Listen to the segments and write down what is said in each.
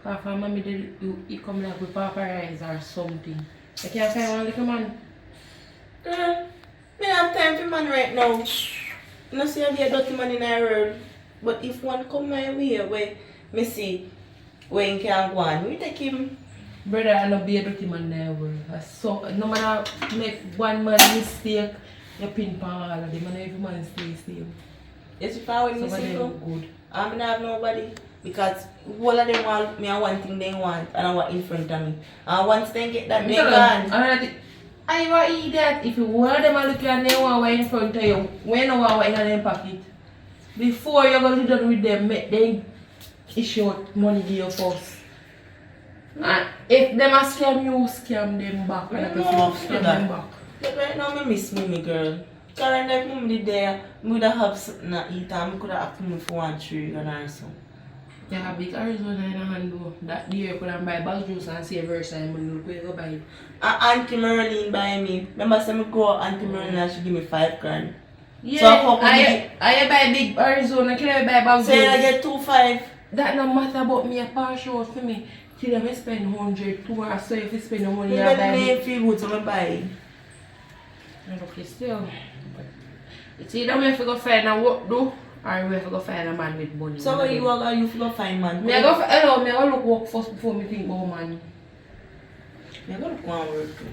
Cause for mommy, you come like with paparazzi or something. I can't find one little man. Girl, me have time for man right now. You know, see I be a dirty man in the world. But if one come my way, where me see where he can go on, we take him. Brother, I love be a dirty man in the world. So, no matter make one man mistake, you pin pan all of them and every man stay same. Yes, if I win Some me of them good. I'm not have nobody. Because all of them want me and one thing they want and I want in front of me. And once they get that, they gone. I want to eat that. If you want them to look at them want what in front of you, when you want what in their pocket. Before you're going to do done with them, make them issue money to you first. And if them a scam you, scam them back. And if you scam them back. But right now, I miss mommy, girl. Because if mommy did there, I would have something to eat and I could have asked me for 1 tree or something. You have big Arizona in a hand though. That day you could have buy bag juice and save her time when you go buy it. Auntie Merlin buy me. Remember say me go Auntie Merlin and she give me 5 grand. Yeah, so I buy big Arizona, can I buy bag juice? So I get 2.5. That no matter about me a partial for me. Till I spend 100, 200, so if you spend the money you I buy it. Feel good so I buy it. Okay, still. It's either way if you go find a work do. Or we have to go find a man with money. So where you are going, you go find man? Me I go look work first before me think about money. Me I go look one work too.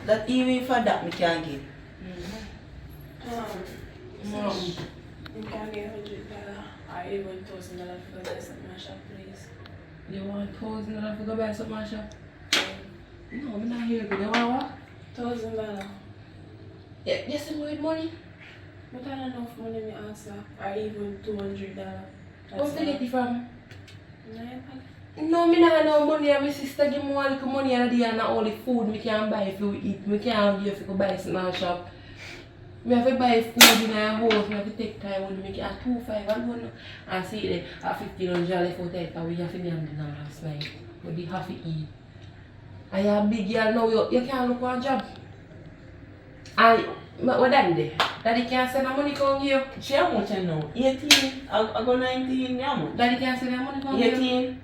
That even for that me can't get. Mom, you can get $100 or even $1,000 for buy something at shop, please. You want $1,000 to go buy something at shop? No, I'm not here. You want what? $1,000. Yeah, you see me with money? But I don't know if money me answer or even $200. Where you get it from? No, No, me not have no money. My sister give me one little money and they are not only food me can buy if you eat. Me can't give you buy something at shop. Me have to buy food in our house. Me have to take time when me get 2.5 and see it at $1,500 left out there. We have to name the last night. But they have to eat. I am big girl now. You can't look for a job. And what daddy there? Daddy can't send the money come here. She how much I know? 18. I go 19. How much? Daddy can't send the money come here. 18.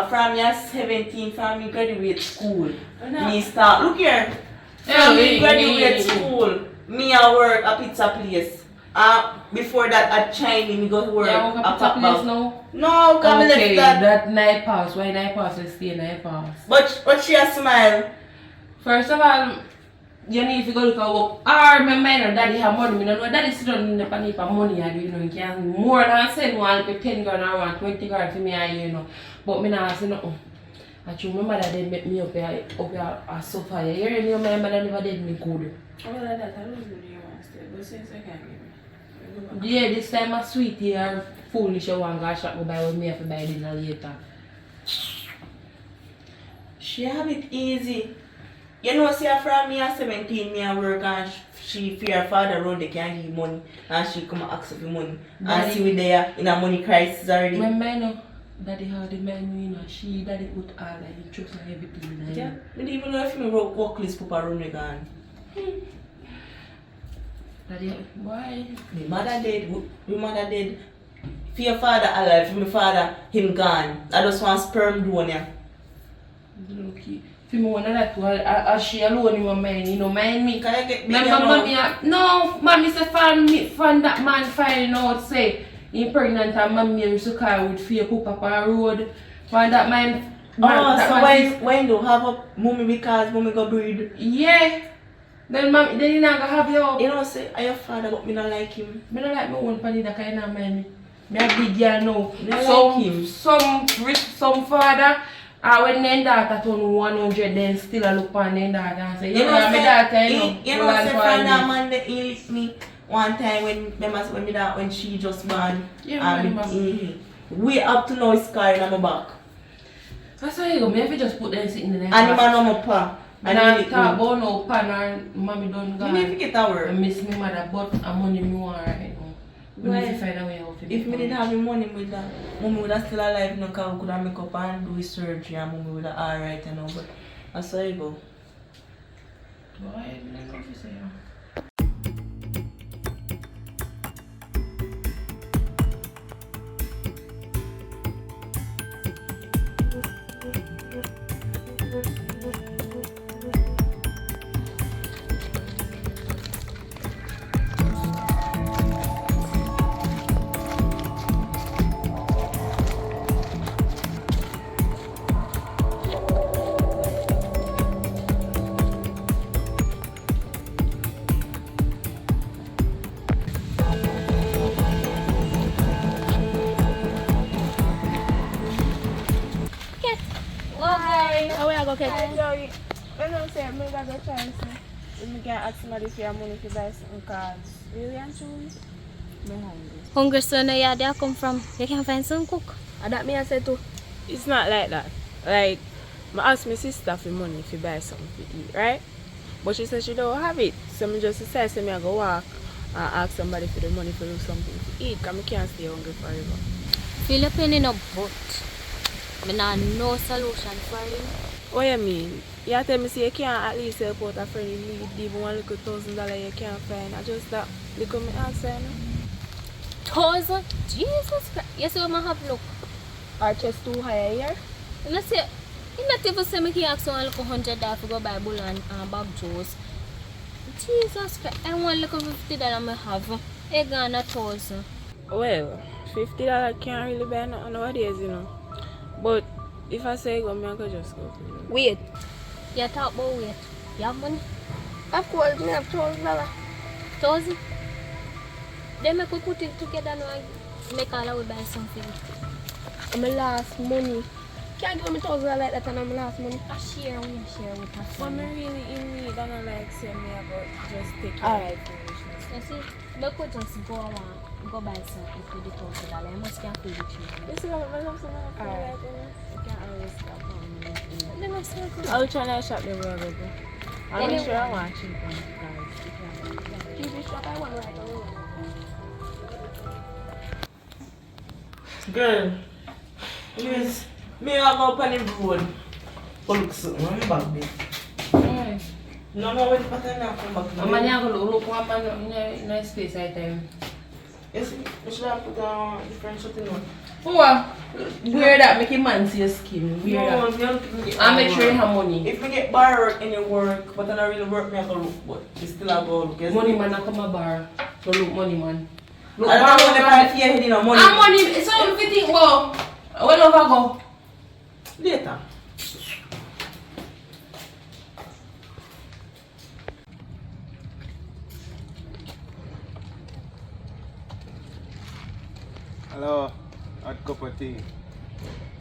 From your 17, from me graduate school. Me start. Look here. From me graduate school. Me I work a pizza place. Before that at Chinese me go to work. Yeah, work a pizza place now? No, come okay, left that night pass. Why night pass? Let's stay night pass. But she a smile. First of all, you need to go look at work. I remember daddy have money. I don't know daddy sit down in the panic for money. I do you know you can more than send one like 10 grand or 20 grand for me. You know, but me not say nothing. I remember that they met me up here a sofa. You remember my mother never did me good. Oh, like that, I don't really want to stay, but since I can't give me. Yeah, this time a sweetie or foolish you want to go shop go buy with me if I buy dinner later. She have it easy. You know, see from me at 17, me I work and she fear her father around they can't give money and she come and ask for money. And see we there in a money crisis already. Remember you know, daddy had the man you know, daddy put all like the trust and everything in Yeah, I don't even know if me work list put around me gone. Daddy, why? My mother dead. For your father alive, for my father, him gone. I just want sperm donor. Okay. For me, one of that too, as she alone in my mind, you know, mind me. Can I get big Remember, mommy, no, mommy said, find that man finding out, say, he's pregnant and mommy used to car with fear pop up on the road. Find that man. So when do have a mommy because mommy go breed? Yeah. Then mommy, then you not gonna have your. You know, say, I your father, but me not like him. Me don't like my own funny that kind of mind me. Me a big girl now. Me like him. Some father, when their daughter turn 100, then still a look on their daughter and say, you know, my daughter, you know, say, from that man, he licked me one time when she just born. Yeah, we up to now is scar in my back. That's why you go. Me if you just put them sitting in the and the man on my pa. And I talk about no pan or mommy don't go. You need to get that word. I miss me mother, but I'm money me want right now. We need to find a way out. If me didn't have the money with that, mommy would have still alive, no, because we could have make up and do surgery and mommy would have alright, you know, but that's how you go. Why? I don't know if you say that. Hi. How are you going to catch? Joey, when I say I'm going to try and say, if I can ask somebody for your money to buy some cards. Really and truly? I'm hungry. Hungry son, yeah, they come from. You can find some cook. And that me I say too. It's not like that. Like, I ask my sister for money to buy something to eat, right? But she said she don't have it. So I just decided to I go walk and ask somebody for the money for something to eat. Because I can't stay hungry forever. Feel your pain in a butt. I mean, no solution for you. What you mean? You tell me say you can't at least help out a friend in need, even $1,000 you can't find. I just that little me answer, you know? 1,000? Jesus Christ. You see what I have look? Our chest too high here? You know, say, you not even say me can ask someone look $100 to go buy bull and bag juice. Jesus Christ. I want look $50 I have. I got 1,000. Well, $50 can't really buy nothing nowadays, you know. But if I say go, I could just go. Wait. You talk about wait. You have money? Of course, I have $1,000. 1,000? Then I could put it together now and make all we buy something. I'm my last money. Can't give me $1,000 like that and I'm my last money. I share with us. But I'm really in need and I like say me about just take care of foolishness. You see, we could just go buy something for the $1,000. I must can't pay the children. You see what I'm saying? Alright. You can't always stop on me. Let me see. I'll try to shop the world over. I'm not sure I want cheap on guys. Cheap shop I want right away. Girl, yes, me I go up on the road. Go look something on the back there. No, when the pattern now come back. I'm going to look one man in a space I time. Yes, you should have put on different shooting on. Oh, wear that, make a man see your skin. Wear No, that. you don't get And make sure you have money. If we get bar work in your work, but I don't really work, me I go look, but you still have go look. Money man, I come a bar. So look, money man. Look, I don't know when they find fear head in a money. And money, it's all fitting. Well, when over go? Later. Hello, hot cup of tea.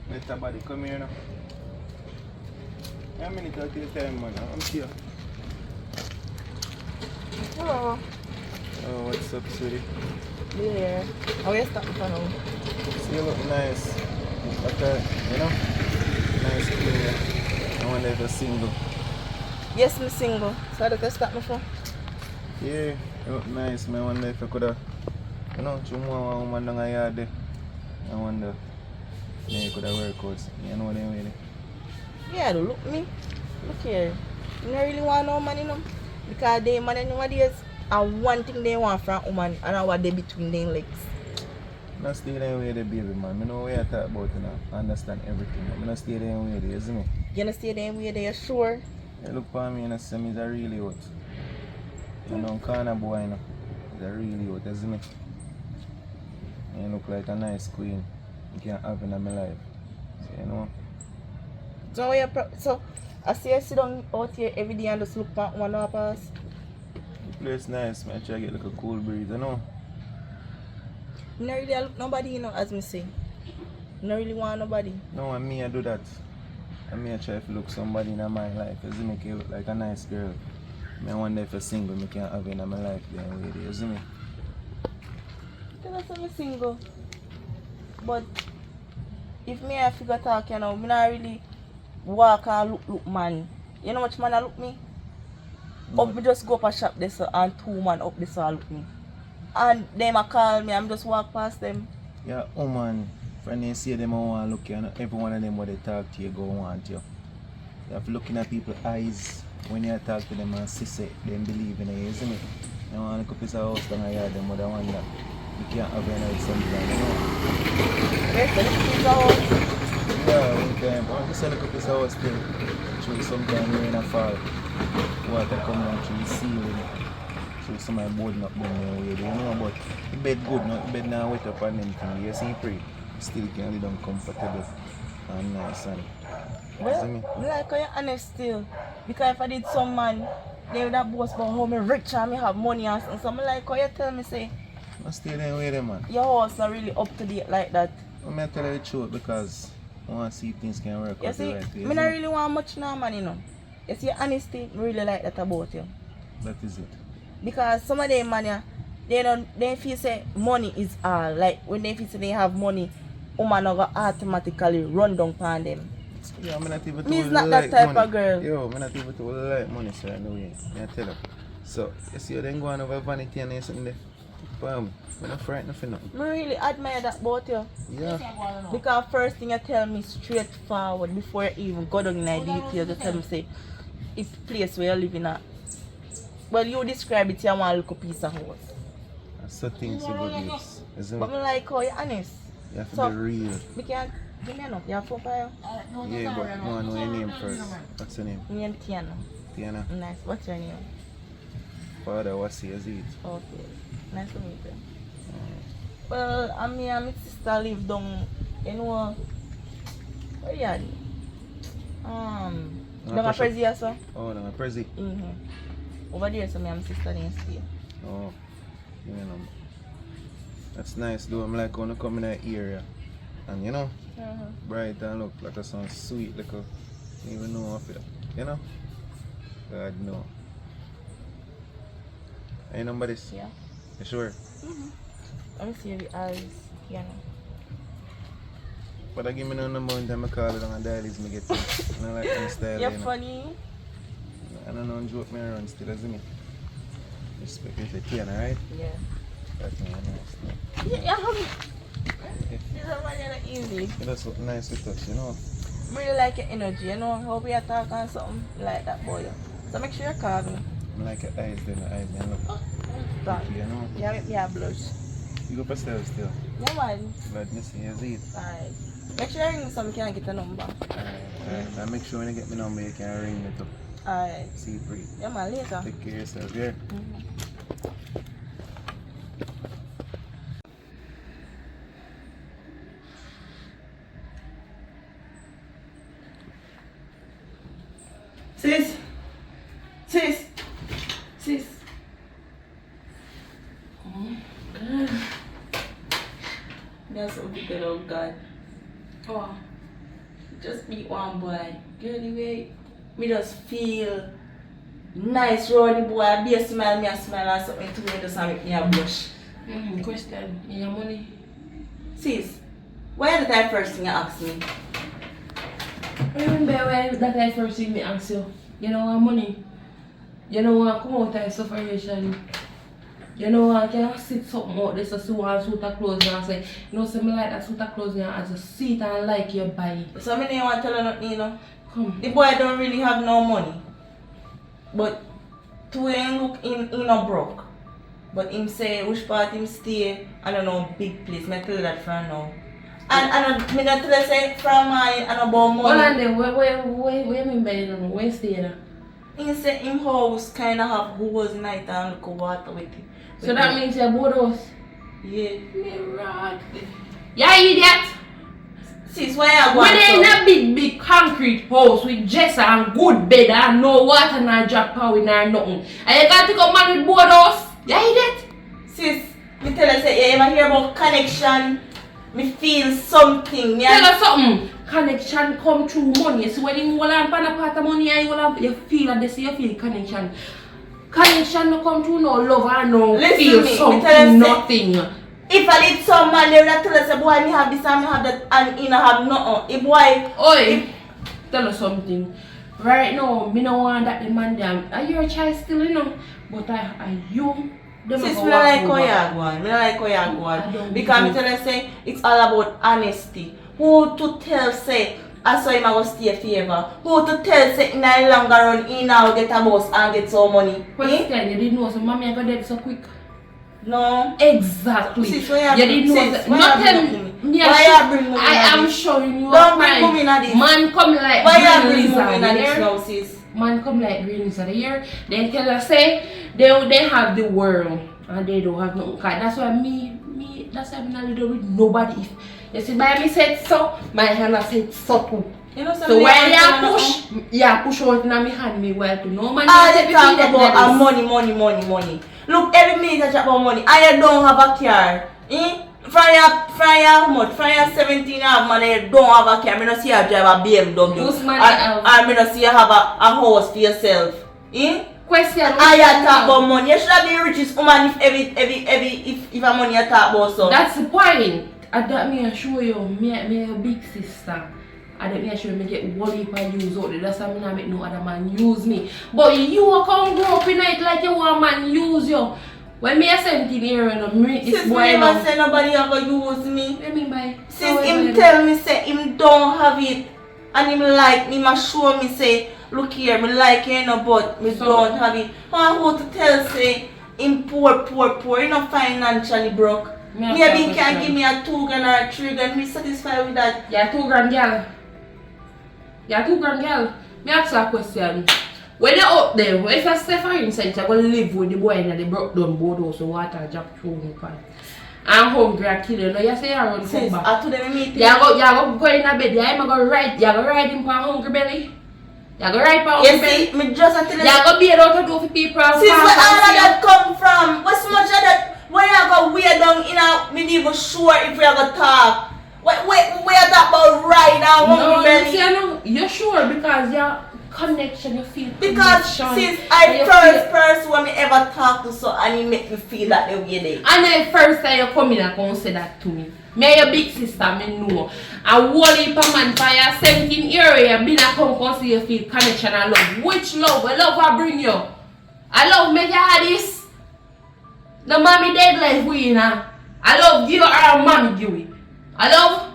Better body, come here now. How many talk to the time, man? I'm here. Hello. Oh, what's up, sweetie? Be here. How you stop for now? See, you look nice. But, you know, nice clean. I wonder if you're single. Yes, I'm single. So I can stop me for? Yeah, you look nice. I wonder if you could have, you know, you more woman down a yard there. I wonder, yeah, you could have worked out. You know what I mean? Yeah, look me. Look here. You don't really want no money, no? Because they man nowadays, and one thing they want from a woman and what they between their legs. I stay there with the baby, man. I know what you talk about, you know. I understand everything. I don't stay there with you, isn't it? You don't stay there with you, sure? You look for me and say me is a really hot. You know, corner boy, you know. He's a really hot, isn't it? You look like a nice queen. You can't have in my life. So, you know. So I see you sit down out here every day and just look for one of us. The place nice, man. I try to get like a cool breeze, you know. You don't really look nobody, you know, as me say. You don't really want nobody. No, and me I do that. And me I try to look somebody in my life. As you make you look like a nice girl. I wonder if you're single, I can't have in my life then with you, see me? You know, so I'm single. But if me I figure talk, you know, I not really walk and look man. You know how much man I look me? No. Up me just go up a shop this and 2 man up this and look me. And them a call me, I'm just walk past them. Yeah, oh man, when they say them I want to look you, and every one of them when they talk to you go want you. You have to look in at people's eyes when you talk to them and see say them believe in you, isn't it? You want to go piece of house down here, them would wonder. You can't have any sometimes, you know. Yes, the little piece of house. Yeah, one time, I just look up his house there. Through sometime rain and fall. Water coming out through the ceiling. Through some of my board not down there way, you know, but the bed good, no? The bed now wet up on anything. You see pretty. Still can lay down comfortable and nice and Well, like how you honest still. Because if I did some man, they would have boast about how me rich and me have money and stuff. So I'm like how you tell me say I stay there with them, man. your house not really up to date like that. I'm going to tell you the truth because I want to see if things can work You out the see, right way. I don't really want much now, man, you know. You see, honesty, I really like that about you. That is it. Because some of them, man, yeah, they feel say money is all. Like, when they feel say they have money, woman will automatically run down on them. Yeah, I'm not even Me is too not like that type money. of girl. Yo, I'm not even too like money, sir. No way. I tell you. So, you see, you then go on over vanity and there's something there. Bam. I'm not frightened for nothing. I really admire that about you. Yeah. Because first thing you tell me straightforward before you even go down in the details, you tell me say, it's place where you live in at. Well, you describe it, you want a little piece of house. That's the things you good use. Isn't But it? I like how you're honest. You have to So, be real. We can't give me enough. You have 4 fire? Yeah, but I want to know your name first. What's your name? My name Tiana. Tiana. Nice. What's your name? Father, what's yours? It? Okay. Nice to meet you. Well, me and my sister live down, you know, where you are? Down a Prezi or so. Oh, down a Prezi. Over there, so me and my sister didn't stay. Oh, you know. That's nice though. I'm like when I come in that area. And you know, bright and look like a some sweet little, you even know of it. You know? God no. Ain't nobody's? Yeah. You sure? Let me see the eyes. Yeah. But I give me no number one time I call it on a dial is me get it. I like my style. You're you know? funny. I don't know joke me around still, isn't me? Respect is a Tiana, right? Yeah. That's nice. Yeah, this is not easy. It does look nice to touch, you know? I really like your energy, you know, how we are talking something like that, boy. So make sure you call me. I like your eyes, then the eyes, and look. Back. You know? Yeah, make me a blush. You go pastel still. Yeah, man. Let me see, you see it. Alright. Make sure you ring so I can get a number. Alright. And make sure when you get my number, you can ring me too. Alright. See you free. Yeah, man, later. Take care of yourself, yeah? Sis! Sis! Sis! That's so good, oh God. Oh, just meet one boy. Girl, anyway, me just feel nice round the boy. Be a smile, me a smile and something to me just make me a blush. Question. You have money? Sis, why is that first thing you asked me? Remember when that I first thing me ask you? You know what money? You know what come out of separation? You know what can sit something out there so see one suit of clothes and say, you know, me like that suit of clothes and I just see it and like you buy it. So I didn't want to tell her nothing, you know. Come. The boy don't really have no money. But to him look in a broke. But him say which part him stay, I don't know, big place. I tell you that from now. And me not tell you say from mine and about money. Hold on there, where you mean by you know, where you stay now? He say him house kinda have holes in it and look water with it. So that means you're both house? Yeah. Right. Yeah, idiot! Sis, why you When going they in a big concrete house with dresser and good bed and no water and drop power in or nothing. And you got to come man with both house? Yeah, idiot! Sis, me tell you say you ever hear about connection? Me feel something. Me Tell us something. Connection come through money. So when you hold on pan a part of money and you feel that they say you feel connection. Connection no come through no love and no Listen feel me, something, tell us nothing. If I did some man, they would have tell us, say, boy, me have this and me have that and he no have nothing. If boy, Oi, tell us something. Right now, me no want that the man damn. Are you a child still, you know? But I you. sis, me don't like how you go on. Me don't like how you go on. Because me tell you, say, it's all about honesty. Who to tell, say, I saw him I go stay forever. Who to tell, say, in a longer run, he now get a bus and get some money. Question, you didn't know so mommy I got dead so quick. No. Exactly. Sis, you didn't know sis, that. why Not you tell bring me. Why you bring me I in am this? showing you Don't a bring crime. me in this. Man come like Why you green bring lizard me in this here. now, sis? Man come like green lizard here. Then tell us say they have the world and they don't have nothing. That's why me that's why I'm not little with nobody. If you see by me said so, my hand said so too. You know, So when you push out in my hand, me well to no man. All they talk about money. Look, every minute I talk about money. I don't have a car. From your 17 have money, don't have a car. I don't see you drive a BMW. Whose money I don't see you have a house for yourself. Eh? Question. I talk about money. You should have been richest woman if a money you talk about so. That's the point. I that me show you me a big sister. I don't me show me get one heap of use out there. That's why I make no other man use me. But you come grow up in it like you want man use you. When me a 17 year old and meet this boy Since now. me say nobody ever use me. What mean by? Since him tell me say him don't have it and him like me, ma show me say look here, me like you know, but me don't have it. I want to tell say him poor, you know, financially broke. Maybe he can give me a 2 grand or a 3 grand. Me satisfied with that. Yeah, 2 grand girl. Yeah, 2 grand girl. Me ask you a question. When you're up there, if you say for instance you're going to live with the boy and the broke down board house, so water drop through me pan. I'm hungry, I kill you. No, you say you're going to come back. After them meeting. You're going to go in a bed, you're going to ride him for a hungry belly. You're going to ride for a hungry belly. See, me just tell you. You're going to be able to do for people. Since where all of that come from? What's much of that? Where you go way down in a, me even sure if we are going to talk. Where you talk about ride and hungry belly? No, you're sure because you're connection, you feel because connection. since I first person when me ever talk to so and he make me feel that the way they. And the first time you come in and come say that to me. Me your big sister, me know. And one heap of man for your 17 year you been a come see you feel connection and love. Which love? What love I bring you? I love make you have this. The mommy dead life we you know. I love give or mommy give it. I love.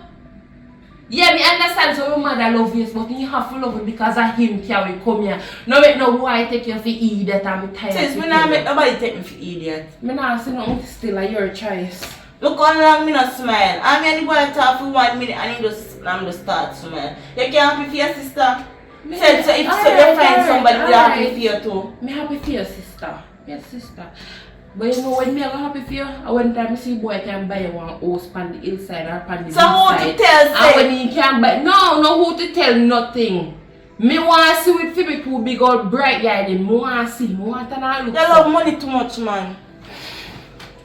Yeah, me understand so your mother love you, but you have to love it because of him carry come here. No make no boy take you for idiot and me tired. Since me not make nobody take me for idiot. Me not see nothing still a your choice. Look how long me not smile. I mean anybody talk for 1 minute and I'm just start smile. You can't happy for your sister? Said so if so you find somebody who happy for you too. Me happy for your sister. Yes sister. But you know when me I go happy for you, I one time see boy can buy you one house on the hillside or on the so who to tell say? And when he can buy no who to tell nothing. Me want to see with people too big old bright guy them. Me want to see. Me want to look. You love money too much man.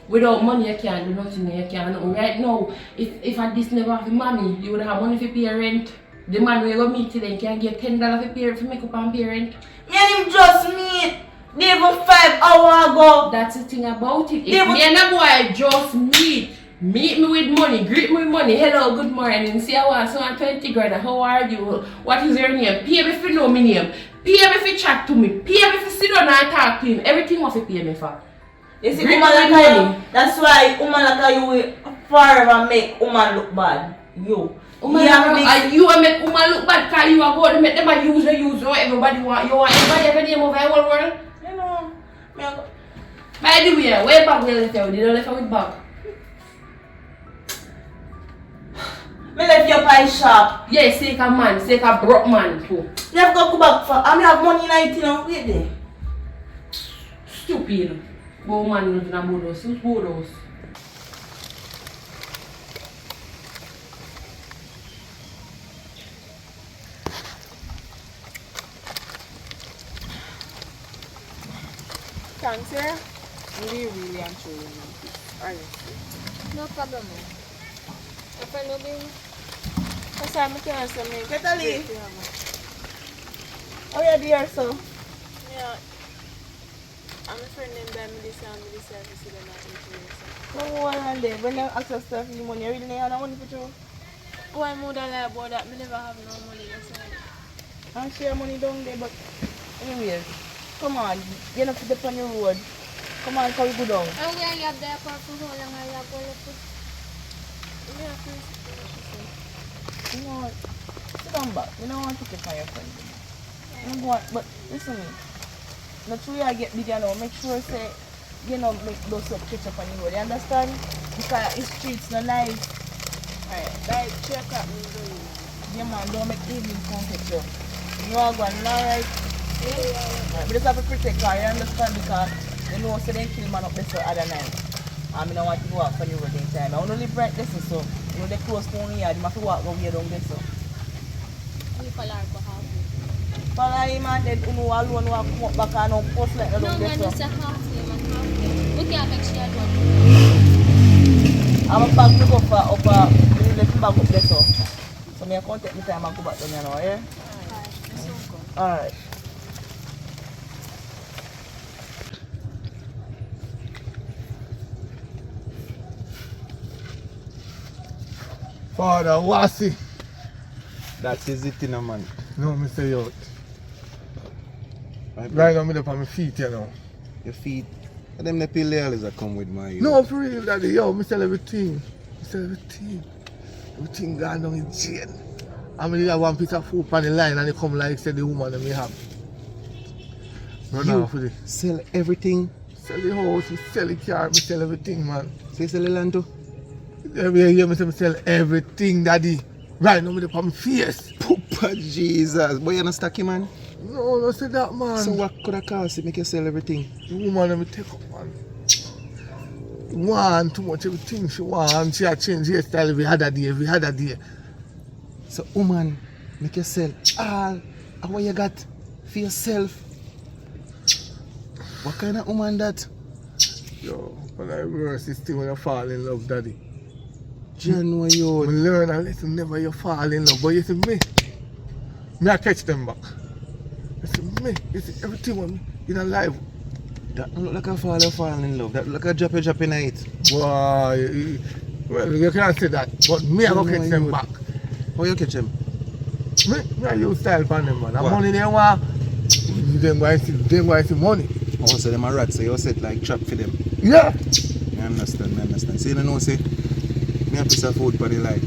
Without money you can't do nothing, you can't do. Right now, if I this never have money, you would have money for pay rent. The man we go meet today can get $10 for pay for make up and pay rent. Me and him just meet. They even 5 hours ago. That's the thing about it. If me and a boy just meet me with money, greet me with money, hello, good morning, see I want so 20 grand, how are you, what is your name, pay me if you know my name, pay me if you chat to me, pay me if you sit down and talk to him, everything must pay me for. You see, woman like you, that's why woman like you will forever make woman look bad. You. You make woman look bad because you are going to make them use everybody want, you want everybody have a name over the whole world. You know, By the way, where bag you left you? Did you left you with bag? me left your pie shop. Yes, take a man, take a broke man too. You have to go back for, I have money in it, you know, wait there. Stupid. Go man live in a bodos. Who's bodos? Thanks, sir. Really and truly, honestly. No problem. Your friend will be. Kasi I'm going to say, Natalie. Oh yeah, dear, so. yeah, I'm a friend named by me this service with them at No one on there. When you access stuff, you money, you really have no money for you. Why more than lie about that? Me never have no money, that's why. I share money down there, but anyway, come on, you have to dip on your road. Come on, can we go down? And we are there for how long are you going to put? Yeah, please. You know what? Sit down back. You don't want to take it for your friend. You know what? But listen to me. Not true I get bigger now. Make sure say you know make those up catch up on the road. You understand? Because the streets not nice. Alright, like, check up me going. Yeah man, don't make evening contact you. You know I'm going alright? Yeah. Right, but just have to protect her, you understand? Because you know so they kill man up there so other night. I mean I want to go out for the road in time. I want to live right there so you know they close to me here, they have to walk over here down there so. We follow our behalf. Follow him and then you know alone walk come up back and now post like that No down there man, so. it's a half day, man, half day. We can't make sure one. I'm a bag to go for upper, me left bag up there so. So me I can't take my time and go back down here now, yeah? Alright. Father, Wasi. That is it, man. No, me say out. Right now, I'm up on my feet, you know. Your feet. And them the pills that come with my. No, for real, daddy. Yo, me sell everything. Me sell everything. Everything gone down in jail. I mean, have one piece of food on the line and they come like say the woman that me have. Run You off with it. sell everything. Sell the house, me sell the car, me sell everything, man. So you sell the land too? Every year, me say me sell everything, daddy. Right now, me up on my face. Papa Jesus. Boy, you're not stocky, man. No, don't say that, man. So what could I cost it make you sell everything? The woman that me take up, man. Want too much everything she want. She a change hairstyle every other day. So woman, make you sell all of what you got for yourself. What kind of woman that? Yo, but I worse is still when you fall in love, daddy. John, where I you? learn a lesson, never you fall in love. But you see me I catch them back. You see everything with me in a life. That don't look like a fall in love. That look like a drop in it. Boy, well, you can't say that. But me, I go catch them back. How you catch them? Me I use style for them, man. And What? money they want, them going to see money. I want to say them a rat, so you set like trap for them. Yeah. I understand. So you don't know, say, me a piece of food for the life.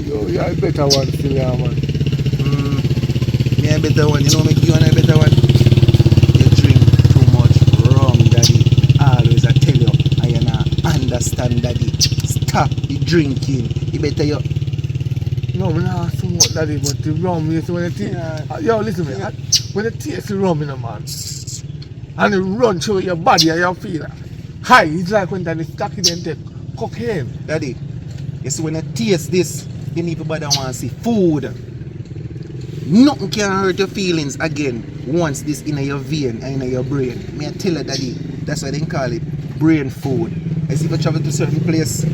Yo, you're a better one still, yeah, man. Me a better one, you know me, you want a better one? You drink too much rum, daddy. Always I tell you, I not understand, daddy. Stop the drinking. You better you. No, I'm not so much, daddy, but the rum, you see, when you taste, yo, listen to me, when you taste the rum, you know, man, and it run through your body and you feel high, it's like when daddy stuck in and take cocaine. Daddy, you see when you taste this, you need to bother want to see food. Nothing can hurt your feelings again once this in your vein and in your brain. Me I tell you, daddy, that's why they call it brain food. I see if you travel to a certain place,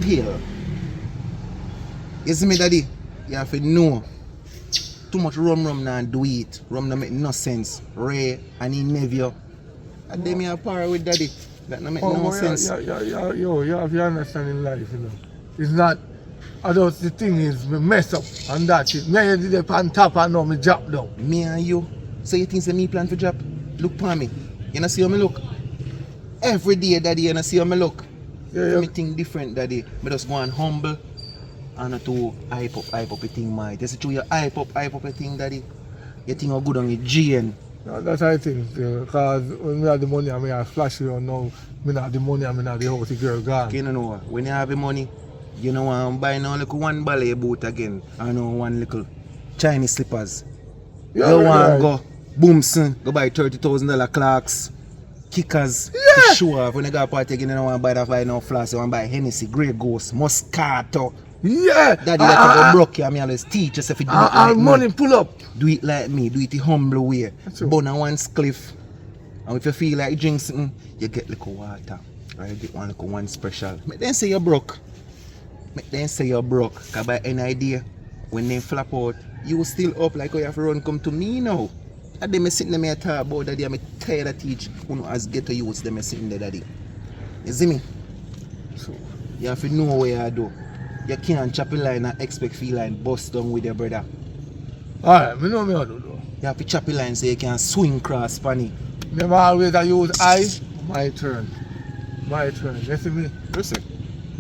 pill. You see me, daddy? You have to know. Too much rum now do it. Rum don't make no sense. Ray and he nephew. And they me a par with daddy. That don't make no sense. Yo, you have your understanding life, you know. It's not, I don't, the thing is, me mess up and that's it. Me I did it on top and now me drop down. Me and you. So you think say me plan for drop? Look for me. You know see how me look? Every day, daddy, you know see how me look? Yeah. Me think different, daddy. Me just go and humble. And not to hype up a thing, mate. You see through your hype up a thing, daddy. You think how good on your GN. No, that's how I think, because when we have the money and we have flash around now, me not have the money and me not have the house, the girl gone. Okay, you know, when you have the money, you know want to buy now like one ballet boat again. I know one little Chinese slippers. Yeah, you want right. to go boomson, go buy $30,000 clocks, kickers, Yeah. to show off. When you go to party again, you don't want to buy that buy no flask, you want to buy Hennessy, Grey Ghost, Moscato. Yeah! Daddy, that go broke you, I always teach us if you do it like money me. pull up. Do it like me, do it the humble way. That's true. Burn on one cliff. And if you feel like you drink something, you get little water. Or you get one special. Make them say you're broke. Cause by any idea, when they flap out, you will still up like how you have to run come to me now. And then me sitting there and talk about daddy, I'm tired of teach who know as get to use them sitting there, daddy. You see me? So, You have to know what you do. You can't chop a line and expect feel line bust down with your brother. alright, me know me how to do. You have to chop a line so you can swing cross funny. Never always I use I, my turn. You see me? Listen.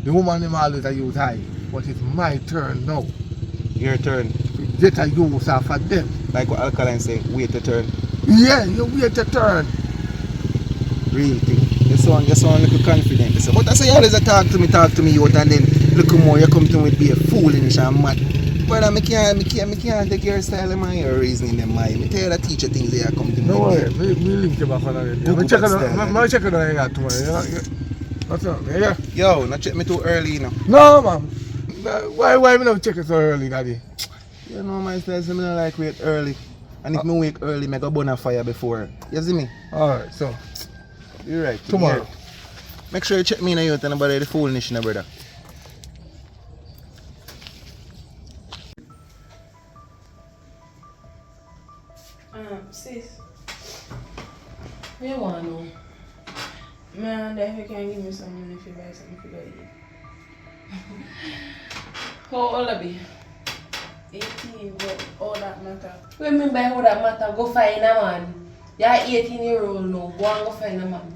The woman never always I use I, but it's my turn now. Your turn. Get a use off of them. Like what Alkaline say, wait your turn. Yeah, you wait your turn. Real thing. You sound a little confident. So, but I say you always talk to me out and then look more you come to me with be a foolish and mad. But I can't take your style and my reasoning in mind. I tell you the teacher things they are come to me. No worry, me link you back on that. Google check style, on check on that tomorrow. That's all. Yeah. Yo, not check me too early, you know. No, man. Why me not check it so early, daddy? You know my style, so I don't like wait early. And if me wake early, I go burn a fire before. You see me? Alright, so You're right. tomorrow. Make sure you check me in the youth and about the foolish, brother. Sis, What you want to know? man, if you can give me some money if you buy something for the How old are you? 18, but all that matter. What do you mean by all that matter? Go find a man. You're 18-year-old now. Go and go find a man.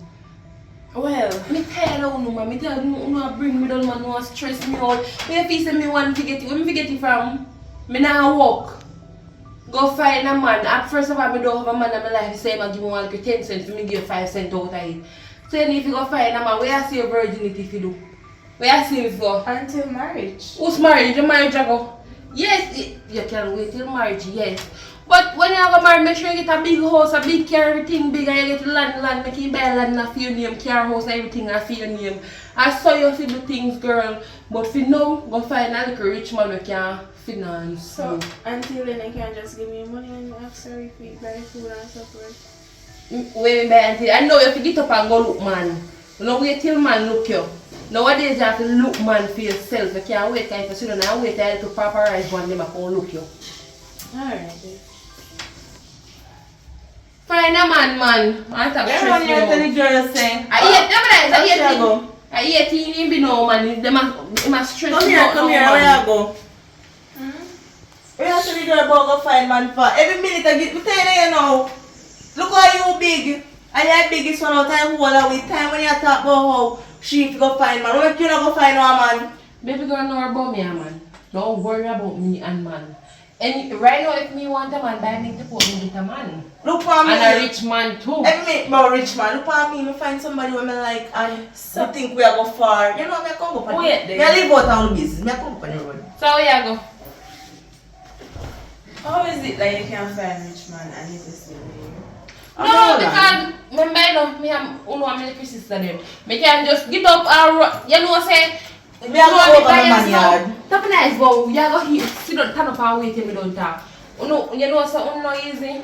Well, Me tired of you, man. Me tired of you not bring me down, man. You stress me out. Where if you say me want to get it? Where me get it from? Me not walk. Go find a man. At first of all, me don't have a man in my life. You say, I give me 10 cents. For me give you 5 cents out of it. So if you go find a man, where you see your virginity if you do? Where you see it for? until marriage. Who's married? Your marriage you go? Yes, you can wait till marriage, yes. But when you go married, make sure you get a big house, a big car, everything big, and you get land, make you buy land for your name, car, house, everything for your name. I saw you for the things, girl. But for now, go find a little rich man who can finance. So, until then, you can just give me money and ask her if you buy food and stuff, right? Wait, until I know you have to get up and go look, man. Don't wait till man look you. Nowadays, you have to look, man, for yourself. You can't wait if you sit down and wait till to paparazzi one them and look you. Alright, then. Find a man. I stop Everyone here tell the girl saying. I 18 you be no man. They must stress Come you here, out come no here, man. where you go? Where you tell the girl about go find man for? Every minute I get, me tell you now. Look how you big. And you're biggest one out time whole of with time when you talk about how she go find man. What you not go find no man? Baby girl know about me, man. Don't worry about me and man. And right now, if me want a man, I need to put me with a man. Look for me. And a rich man too. Every minute about rich man. Look for me. Me find somebody who me like and I think we are go far. You know me I come up on the Wait, me I live out on the business. Me I come up on the road. So where you go? How is it that you can find rich man and you just live with you? No, because remember, you know, me and my little sister them. Me can just get up and you know say. Me I go over my man yard. Top nice, but you go here, sit down, turn up and wait till me don't talk. You know, so no easy.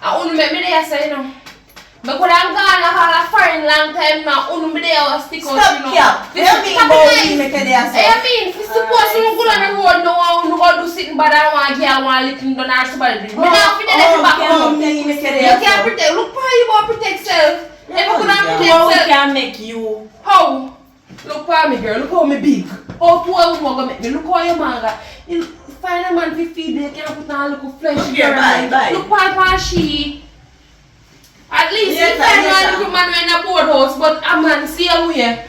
And make me there say, you know. But could have gone a foreign long time now. Me there was stick out, Stop, you know. yeah. What you mean about me make a day say? I mean, if you suppose you go on the road now, you go do sitting but I want to get one little done or somebody. Me now fit the back home. You can't protect. Look how you want to protect self. If you could have protect How self. can make you? How? Look for me, girl. Look how me big. How poor woman gonna make me? Look how your man got. Find a man to feed me. Can't put on a little flesh. Okay, bye. Look for she. At least Yes, you find yes, one little man in a boardhouse, but a man see a way.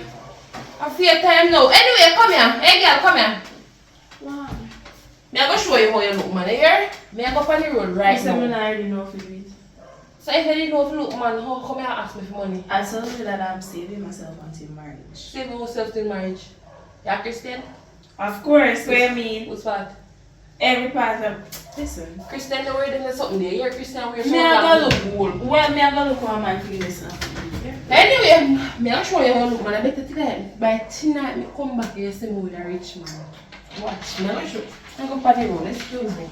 I fear time now. Anyway, come here. Hey girl, come here. Wow. Me I go show you how you look, man. You hear? Me I go on the road right So I now. already know if you it. So if you didn't know if you look, man, how come you ask me for money? I told you that I'm saving myself until marriage. Save yourself till marriage. You are Christian? Of course, what you mean? What's that? Every part of listen. Christian, the word in something there. You're Christian, we're so Me I go look. look. Well, me I go look for a man for this now. Anyway, me I'll show you how to look, man. I better tonight. By tonight, me come back here, see me with a rich man. Watch, me I'll show you. I'm going to party road. Excuse me.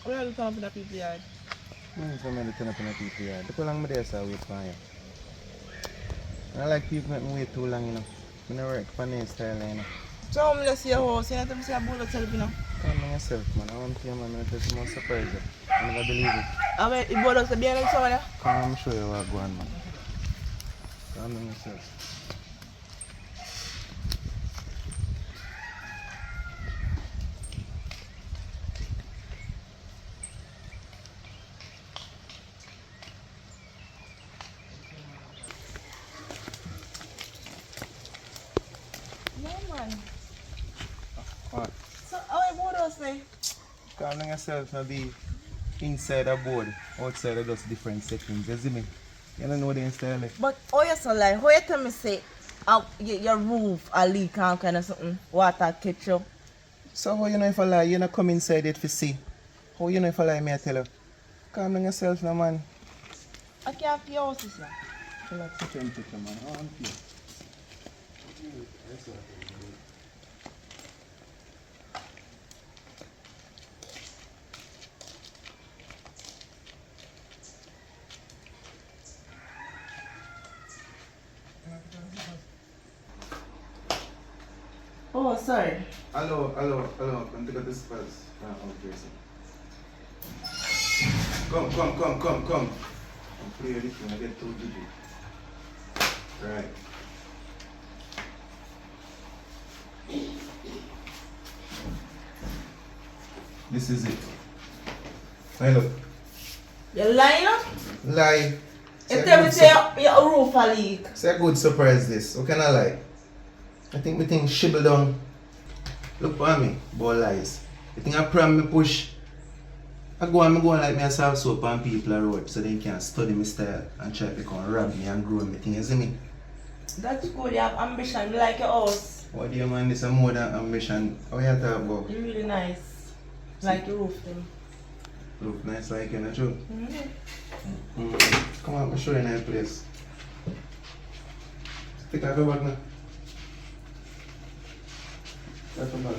Where are you coming from the people yard? So I'm going to turn up in the people yard. Look how long I'm there, so I wait for you. I like people make me wait too long, you know. I don't work for their style, you know. So I'm just see your house. You don't see a bullet self, you know. Come on yourself, man. I want to hear, man. I'm just more surprised. I never believe it. I mean, the bullet to be on someone. Come on, show you what go on, man. Come on yourself. What? So how you board us there? Calm down yourself, now be inside a board, outside are just different settings, you see me? You don't know the style. But how you so like, how you tell me say your roof a leak and kind of something, water catch you? So how you know if I lie, you not come inside it to see? How you know if I lie, me I tell you? Calm down yourself now, man. I can't pay house, sir. Relax the temperature, man. I want you. Oh, sorry. Hello. Come take this first. Come. I'm play this when I get too busy. Right. This is it. Hello. You lying up? Lie. You tell me say your roof a leak. It's a good surprise this. What can I lie? I think me thing shibble down. Look for me, boy lies. You think I pram me push? I go like me and solve soap on people on road so they can study my style and try to come rob me and grow me thing, you see me? That's good, you have ambition, you like your house. What do you man, this is more than ambition. How you talk about? You're really nice. Like your roof them. Look nice like you, not true? Come on, I'll show you a nice place. Take off your bag now. Take off your bag now.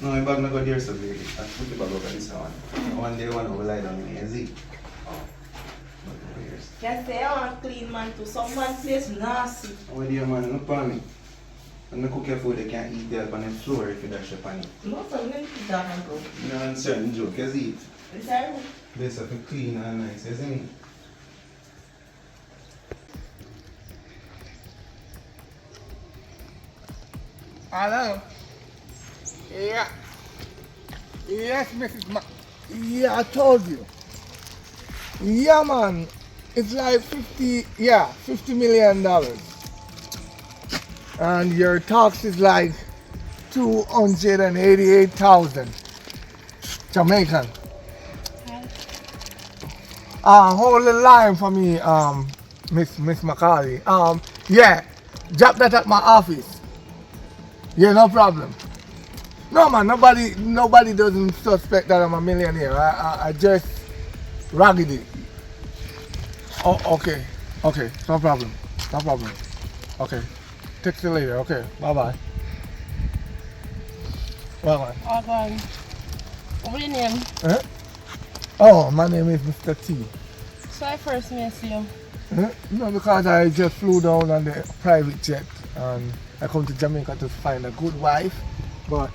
No, my bag not go there, so baby. I put the bag over this one. One day one will lie down in here, see? Can say I want clean man too. Some man place nasty. What do you man? Look for me. When I cook your food, they can't eat there on the floor if you dash up on it. No, so let me put that and go. You know, I'm certain joke, you see it? Is that room? This is clean and nice, you see me? Hello. Yeah. Yes, Mrs. Yeah, I told you. Yeah, man. It's like $50 million. And your tax is like 288,000 Jamaican. Hold the line for me, Miss Macaulay. Yeah, drop that at my office. Yeah, no problem. No man, nobody doesn't suspect that I'm a millionaire. I just raggedy. Oh, okay, no problem. Okay, text you later. Okay, bye. Bye. Oh, God. What's your name? Huh? Oh, my name is Mr. T. So I first may see you. Huh? No, because I just flew down on the private jet and I come to Jamaica to find a good wife, but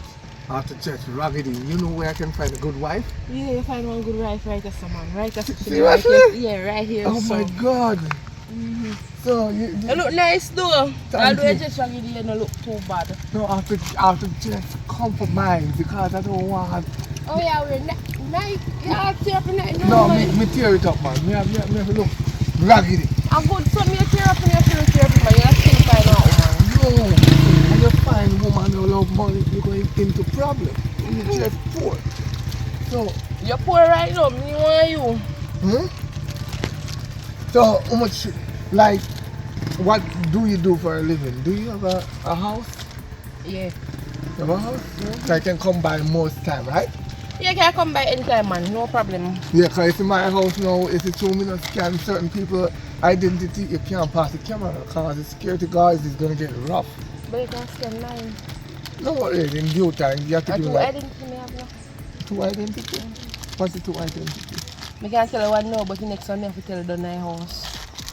after just raggedy, you know where I can find a good wife? Yeah, you find one good wife right there, man. Right there. Seriously? Right here. Yeah, right here. Oh so. my God. So you look nice though. Thank Although you. you just raggedy, you don't look too bad. No, I have to just compromise because I don't want. Oh yeah, we're nice. Yeah, tear up in it. No, me tear it up, man. Me have to look raggedy. I'm good. So me tear up and you feel tear up, man. You still find out, man. No, and you find woman who love money, you're going into problem. You're just poor. So you're poor right now. Me want you. So how much? Like, what do you do for a living? Do you have a house? Yeah. You have a house? So I can come by most time, right? Yeah, you can come by anytime, man. No problem. Yeah, because in my house now, if it's 2 minutes scan certain people identity, you can't pass the camera because the security guards is going to get rough. But you can scan mine. No worries, in due time, you have to do two that. identity me have now. 2 identity? What's the 2 identity? I can't tell you one now, but the next one I have to tell you down my house.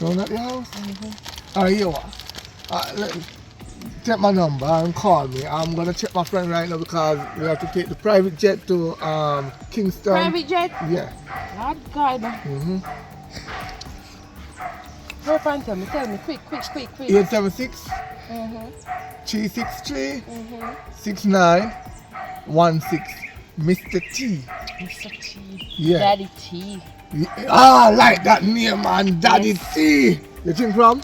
No, not the house? Here what? Take my number and call me. I'm going to check my friend right now because we have to take the private jet to Kingston. Private jet? Yeah. God. Hurry up and tell me, quick. 876 363 6916. Mr. T. Mr. T. Yeah. Daddy T. Yeah. Like that name, man. Daddy T. You drink rum?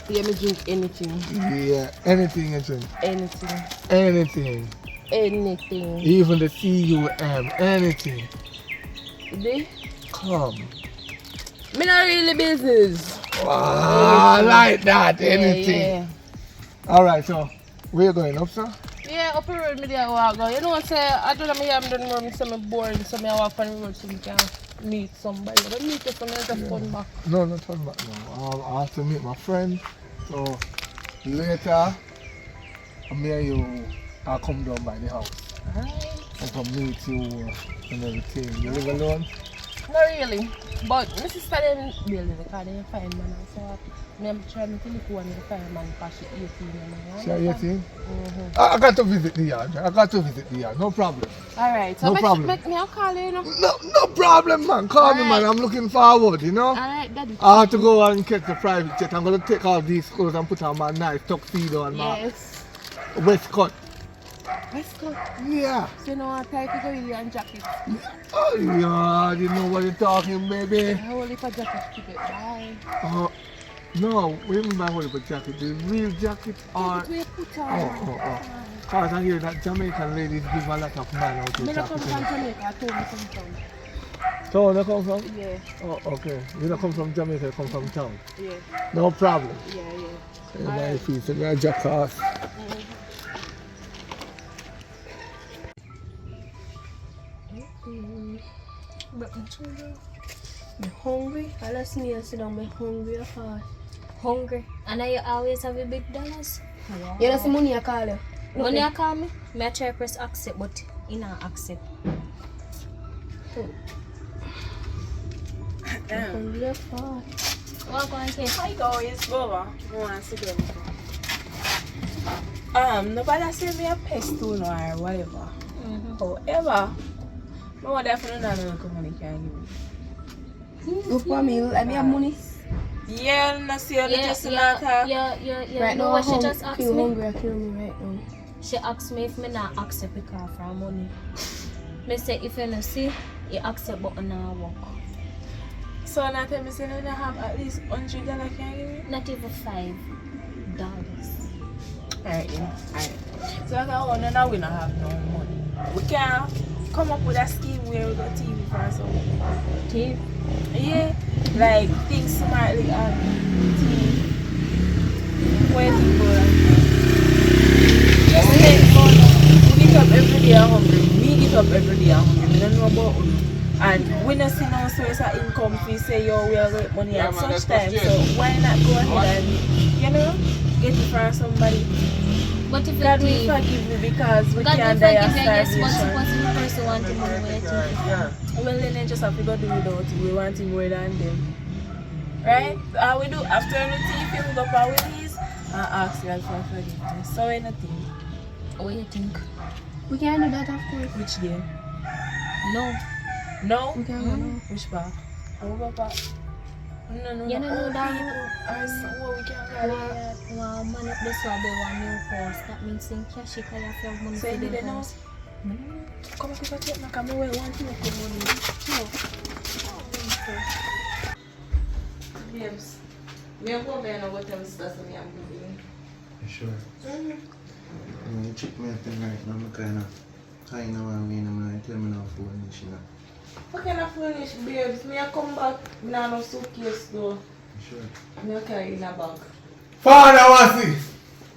Yeah, me drink anything. Yeah, anything you drink. Anything. Even the CUM, anything. They? Come. Me not really business. Like that, anything. Yeah. Alright, so where you going up, sir? Yeah, up the road me there walk go. You know what say I don't know me have done more me say me boring so me I walk on the road so me can meet somebody. But meet you so me just turn back. No, not turn back now. I have to meet my friend. So later, me and you, I'll come down by the house. I can meet you and everything. You live alone? Not really. But my sister them building because they find man so I'm trying to look one the fireman because she 18 and She 18? I got to visit the yard. No problem. Alright, so No problem. make me a call you know. No problem, man. Call me, man. I'm looking forward, you know. Alright, daddy. I have to go and catch the private jet. I'm going to take all these clothes and put on my nice tuxedo and my waistcoat. Waistcoat? Yeah. So you know what type you go in and jacket? Oh, yeah. You know what you're talking, baby. How old if a jacket keep it? Bye. No, what do you mean by whole heap of jacket? The real jacket or... We put on. Because I hear that Jamaican ladies give a lot of man out Me with not come jacket. from Jamaica, I told me come from. So, where you come from? Yeah, Oh, okay. You don't come from Jamaica, you come from town. yeah, No problem. yeah. Everybody feels like a jackass. But my children, I'm hungry. I last meal sit down, I'm hungry or far. Hungry. And I always have a big dollars. Wow. You know see money I call you. Money I call me, I try press accept, but he not accept. Hungry or far. What going to Hi guys, Baba. Once again. Nobody say me a pest or whatever. However, no definitely not no money can give me. Look for me, let me have money. Yeah, no see you just matter. Yeah. Right You know now what she I'm just asked feel me? hungry, I kill me right now. She asked me if me not accept because for money. Me say if you no see, you accept but not work. So now tell me say you don't have at least $100 can give me? Not even $5. Alright, yeah. Alright. So like I want now we don't have no money. We can come up with a scheme where we got TV for something. TV? Yeah. Like think smartly on TV. Where people just think you get up every day hungry. Me get up every day hungry. We don't know about you. And we don't see no source of income if we say yo we are get money at such time. So why not go ahead and you know get it for somebody? But if God you will give, forgive me because we God will can't die of forgive you, yes, but starvation. suppose the person want the money where you think. Well then they just have to go do without it. We want him more than them. Right? We do after anything if you go up our ways and ask God for forgiveness. So anything. What you think? We can do that of course. Which game? No. No? We can go now. Which part? Oh, what part? No. You don't know that. What we can go. Wow, money this one they want new house. That means in cash you can have money So for you the didn't know? house. Come up with a check now, come away, want to make money. No. Babes, me and go there and what else does me am doing? Sure. You check me up tonight, now I'm kind of I tell me now for you know. What kind of furnish, babes? Me I come back, me nah no suitcase though. Sure. Me I carry in a bag. Father, what's it?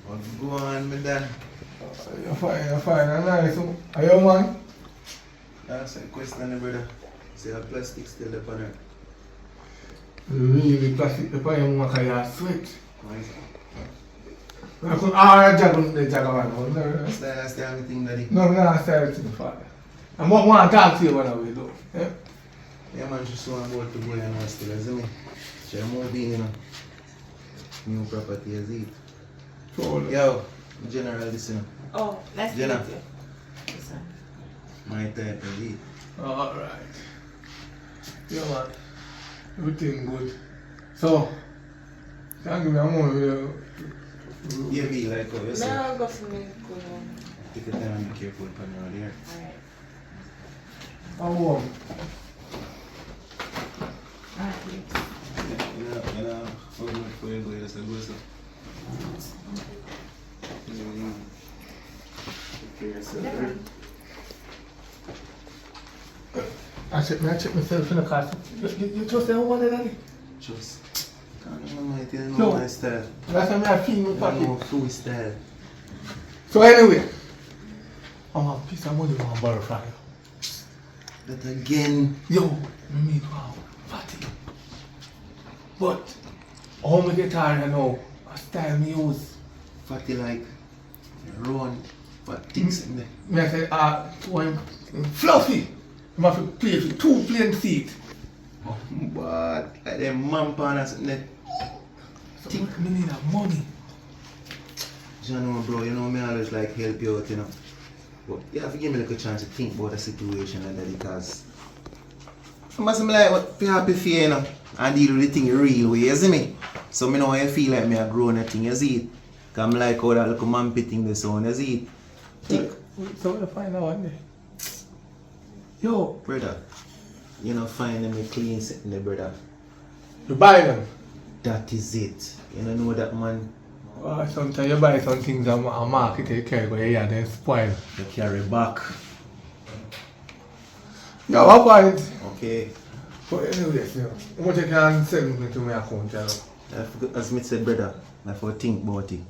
What's going on, my dad? You're fine. I'm nice. Are you man? That's a question, brother. See a plastic still up on it. Really plastic the pie and work I sweat. Why is it? I could the jagaman. That's the only thing that he... No, I'm not sorry to the father. I want to talk to you when I will do. Yeah? Yeah, man, just want about to go and still, isn't it? She moved in, you know. New property, is it? So, Yo, general, listen. Oh, nice to Jenna. meet you. Yes, sir. My type, is it? alright. Yeah, man. Everything good. So, thank you, man. Yeah, be like how you Me say. I go for me go. Take your time and be careful when you're out there. Alright. How warm? Alright, babes. You know, how good for you go, just go so. Take care of yourself. I check myself in the car. You trust them one of Just. Can't remember it, you know No. my style. That's why I feel my I know pocket. food style. So anyway, I'm a piece of money I borrow from you. That again. Yo, me meet wow, fatty. But how me get tired now? A style me use. Fatty like run, but things in there. Me I say, one fluffy. You have to play for 2 plain seat. But like them man pan or something there. So me need that money. You know, bro, you know me always like help you out, you know. But you have to give me like a chance to think about the situation like that because I must be like what be happy for you know and deal with the thing real way, you see me? So me know I feel like me a grown a thing, you see it? Cause I'm like how that little man thing the sound, you see it? Think. So I find out one day. Yo, Brother, you know find them clean sitting there, brother. you buy them. That is it. You don't know that man, Sometimes you buy some things and market you carry, but yeah, then spoil. you carry back. Yeah, what point? Okay. But anyways, you know, how much you can send me to my account, you know? As me said, brother, I for think about it.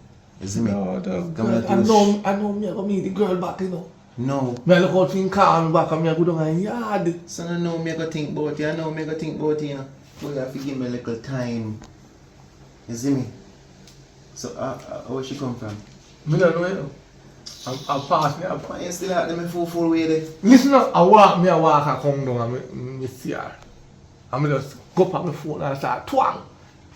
You see me? No, the Come girl, let I us- know me I go meet the girl back, you know. No. Me I look out in car and back and me I go down in yard. So I know me go think about it. I know me go think about it, you know. So you have to give me a little time. You see me? So where she come from? Me don't know, you know. I pass me. Why you still out there me full way there? Listen up, I walk, I come down and me see her. And me just go up on my phone and start twang.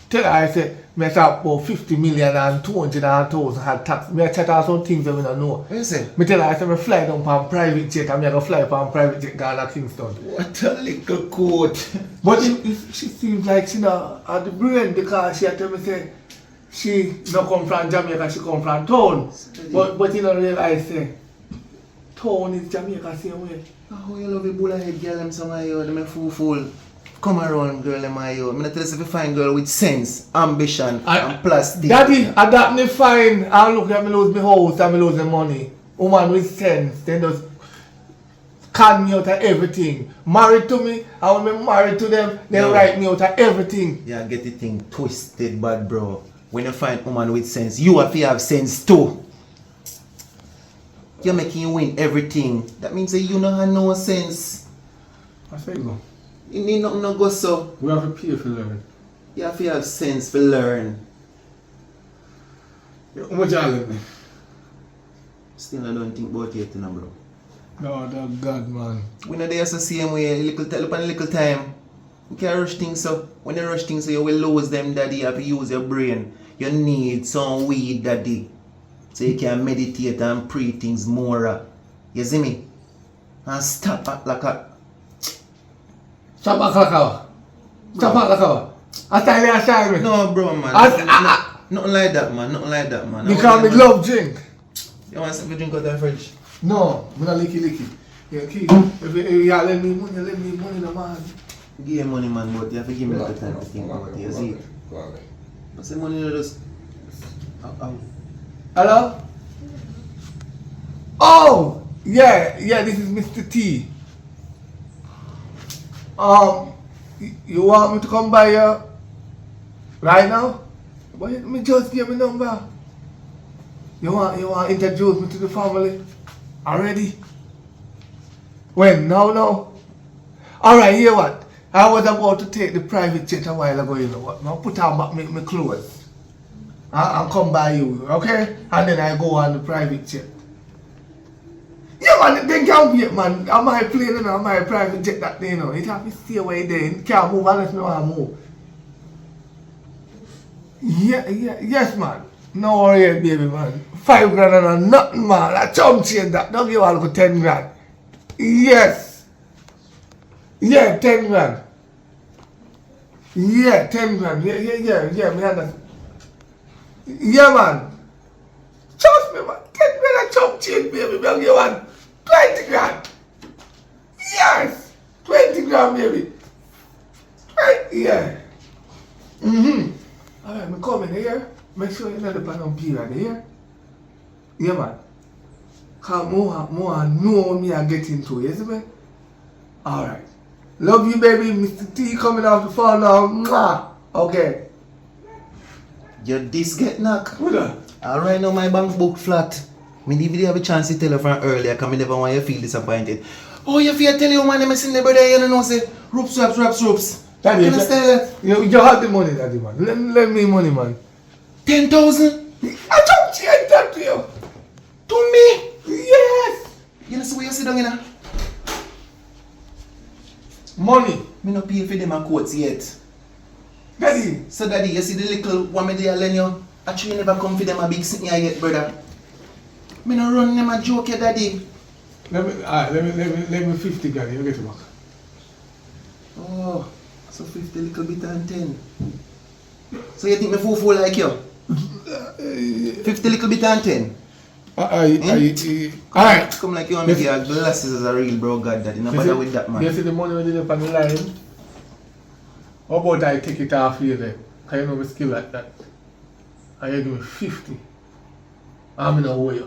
Tell her I say, me start about 50 million and 200,000 had tax. Me chat out some things that me don't know. What you say? Me tell her I say, me fly down on private jet and me go fly on private jet down to Kingston. What a little coat. But she seems like she not at the brain because she had tell me say, she not come from Jamaica, she come from town. But you don't realize say, town is Jamaica same way. Oh, you love a bull head girl, them some of you, them a fool. Come around, girl, them of you. I'm gonna tell you if you find girl with sense, ambition, and plastic. Daddy, I that me fine. I look at me lose my house and me lose my money. Woman with sense, then just can me out of everything. Married to me, and when me married to them, they No. write me out of everything. Yeah, get the thing twisted, bad bro. When you find woman with sense, you have to have sense too. You're making you win everything. That means that you don't have no sense. I say go. You need nothing to go so. We have to pay for learn. You have to have sense to learn. How much you give me? Still I don't think about it, you know, bro. No, that God, man. We know there's the same way, little time. You can't rush things so. When you rush things so you will lose them, daddy. You have to use your brain. You need some weed, daddy. So you can meditate and pray things more. You see me? And stop act like a... Stop back like a. Stop back like a. I tell you, I tell you. No, bro, man. Nothing like that, man. Nothing like that, man. Because me love drink. You want something to drink out of the fridge? No, me not licky. Yeah, key. If you lend me money, no man. Give you money, man, but you have to give me a little time to think about it. You see it? But the money you just... Hello? Oh! Yeah, this is Mr. T. You want me to come by here right now? But me just give me number. You want to introduce me to the family? Already? When? No. Alright, hear what? I was about to take the private jet a while ago, you know what? Now put on back my clothes. I'll come by you, okay? And then I go on the private jet. Yeah, man, they can't wait, man. I'm my plane and I'm my private jet that day, you know. It have to stay away there. It can't move unless no I move. Yes, man. No worry, baby, man. 5 grand and nothing, man. I chump change that. Don't give all for 10 grand. Yes. Yeah, 10 grand. Yeah, 10 grand. Yeah, me understand. Yeah, man. Trust me, man. 10 grand I chump change, baby. I'll give one 20 grand. Yes. 20 grand, baby. Yeah. Alright, me come in here. Make sure you're not the pan on period here. Yeah, man. Cause more know me I get into, you see me? Alright. Love you, baby. Mr. T coming off the phone now. Mwah. Okay. Your disc get knocked. What that? Alright now my bank book flat. Me never have a chance to tell you from earlier because I never want you to feel disappointed. Oh, you feel tell you man, I'm sitting there, brother, you know, say, ropes. Daddy, Can I stay there? you have the money, Daddy, man. Lend me money, man. 10,000? I don't change that to you. To me? Yes. You know, so where you sit down, you know? Money. Me no pay for them a quotes yet. Daddy. So daddy, you see the little one me there lend you? Actually never come for them a big sitting here yet, brother. Me no run them a joke here, daddy. Let me 50, Daddy. You get it back. Oh, so 50 little bit and 10. So you think me fool like you? 50 little bit and 10? Alright. Come like you want me to give glasses as a real bro god, daddy. No bother with that, man. You see the money when you live on the line? How about I take it off you there? Because you know my skill like that. And you give me 50. I'm in a way.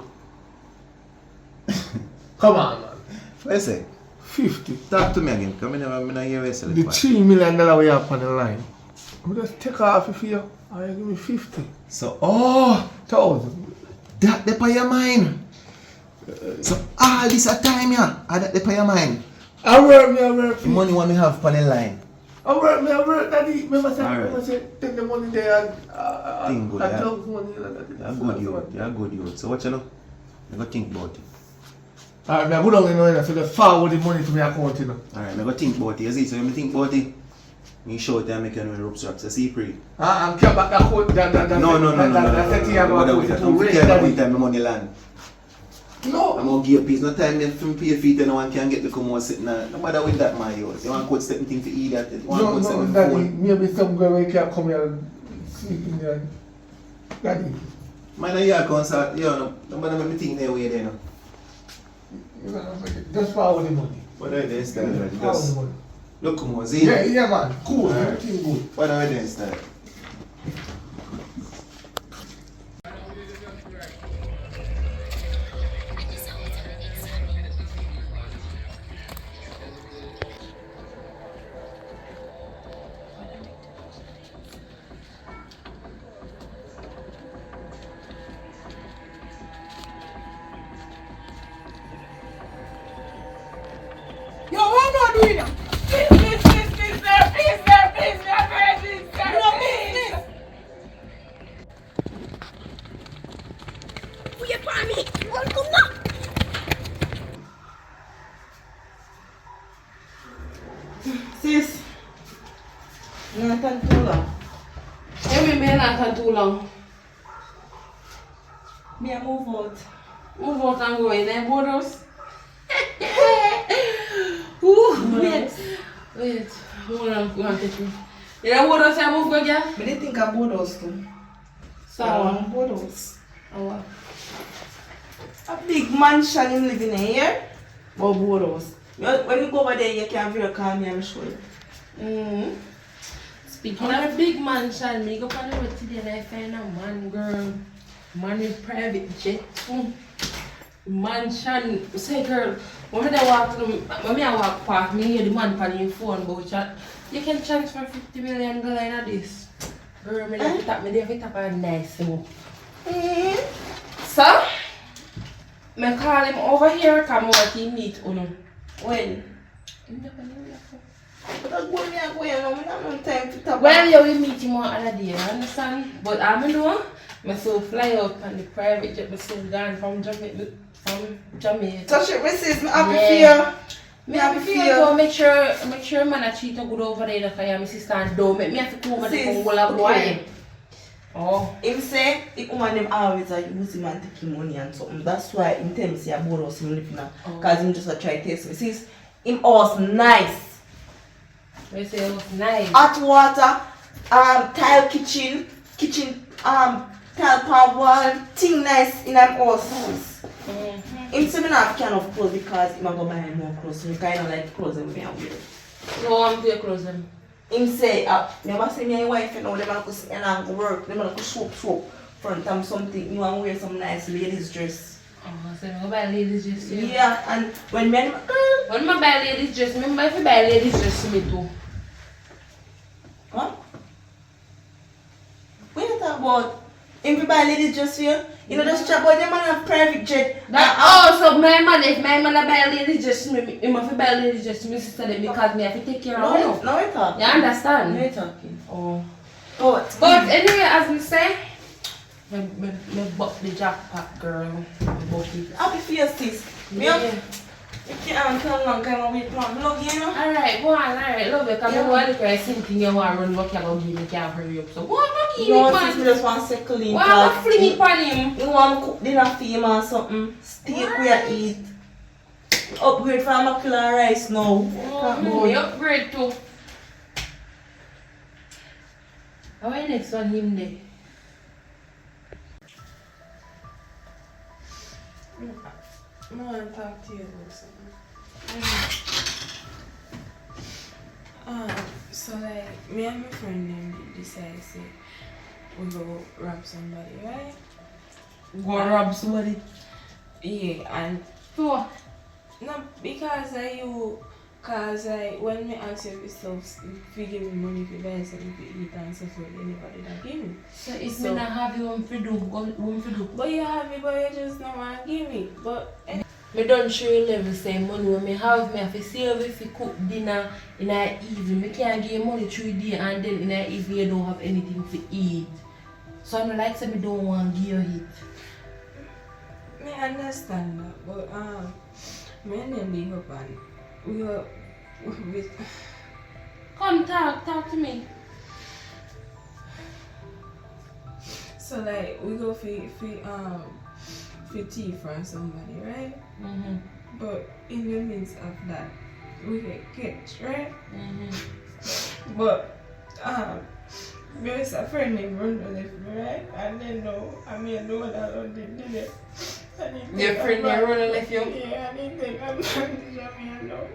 Come on, man. What you say? 50. Talk to me again, because I never hear you say The that. $3 million we have on the line. I'm just take off if you and you give me 50. So, oh, 1,000. that the pay your mind. So all this a time, yeah, that the pay your mind. I work. The money what me have on the line. I work, Daddy. Remember Alright. say, take the money there Think good, and yeah. talk money. You're good, you. So what you know? You go think about it. Alright, I go down in there, so just forward the money to my account, you know. Alright, I go think about it. You see, so when I think about it, me show it and make you know the ropes wraps. You see, pray. And come back that quote, No. That thing about What to don't raise care about Daddy. the time the money land. No. I'm gonna give a piece. No time me from pay feet and no one can get the come out sitting there. No matter with that, my yours. You want to quote certain thing to eat that. You want to quote No, certain Daddy. phone. Maybe some girl who can come here and sleep in there. Daddy. Man, you can't start. You know, no matter what me think there way there, no. You know, just forward the money. What are they style? Forward the Just money. look, come on, see. Yeah, man. Cool. Alright. Everything good. What are they style? Yo, I'm not doing that. Please, Wait for me. Welcome now. Sis, not too long. Every man not too long. Me a move out. Move out and go in there, borders. Wait. Hold on, take me. You know what else I move go again? Me didn't think about those too. So, About those. oh, A big mansion in living here. But Bodos. When you go over there, you can feel call me and show you. Speaking of big mansion, me go on the road today and I find a man, girl. Man with private jet. Mansion. Say, girl, when I walk past, me hear the man on your phone about chat. You can transfer $50 million in this. Girl, me there fit up a nice thing. So, me call him over here, come over to meet Uno. When? But I go there, I have no time to talk. Well, you will meet him on other day, you understand? But I know, I so fly out on the private jet, I so gone from Jamaica. Touch it, Mrs. Me happy for you. Me happy for you. So make sure man a treat you good over there because I'm my sister and don't make me have to come over the Sis, Congola boy. okay. Oh. Him say, if woman them always are use him and take him money and something. That's why him tell me say about us him living now. Because him just a try to test me. Sis, him house nice. I say it was nice. Hot water, tile kitchen, tile pan wall, thing nice in him house. Him say me not can of clothes because him a go buy more clothes. So he kind of like clothes and me and wear. So I'm to close them. Him say, never say me and your wife, you know, they gonna go sit and go work, they gonna go soap front time something, you want wear some nice ladies dress. Oh, so I'm buy ladies dress. Yeah, and when men, When I buy ladies dress, remember if you buy ladies dress to me too. what? What you talk about? If you buy ladies just for you, you know just chat about them and have private jet. So my man, if my man buy a lady just me, he must buy a lady just to me sister them because me have to take care of her. No, we're talking. You understand? No, we're talking. Oh. But Anyway, as we say, me bought the jackpot, girl. Me bought it. happy for your sis. Yeah. You can't tell long time I wait long. Love you, you know? Alright, go on, alright, love you. Because I want to look at something you want to run, what you're going to give me, can't hurry up. So go on, go You on, want sis, me just want to settle in. why am I fling it on him? You want to cook dinner for him or something. Steak we eat. Upgrade from mackerel rice now. Me upgrade too. How are you next on him there? I want to talk to you about something. So like, me and my friend them decide say we go rob somebody, right? Go rob somebody? Yeah, and So, no, because you, cause when me ask you for stuff, if you give me money for buy something to eat and stuff, you never did that give me. so if me not have you want to do, want to do. But you have it, but you just don't want to give me. But Me don't show you level same money when me have to save if you cook dinner in the evening. Me can't give you money through the day and then in the evening you don't have anything to eat. So I'm like say me don't want to give you it. me understand that, but me and them leave up and we were with. Come talk to me. So like we go for tea from somebody, right? Mm-hmm. But in the midst of that, we get catch, right? Mm-hmm. But there's a friend named Ronda left me, right? And then no, I know that I did it. Your friend named Ronda left you? Yeah, I didn't think advantage of me, I know.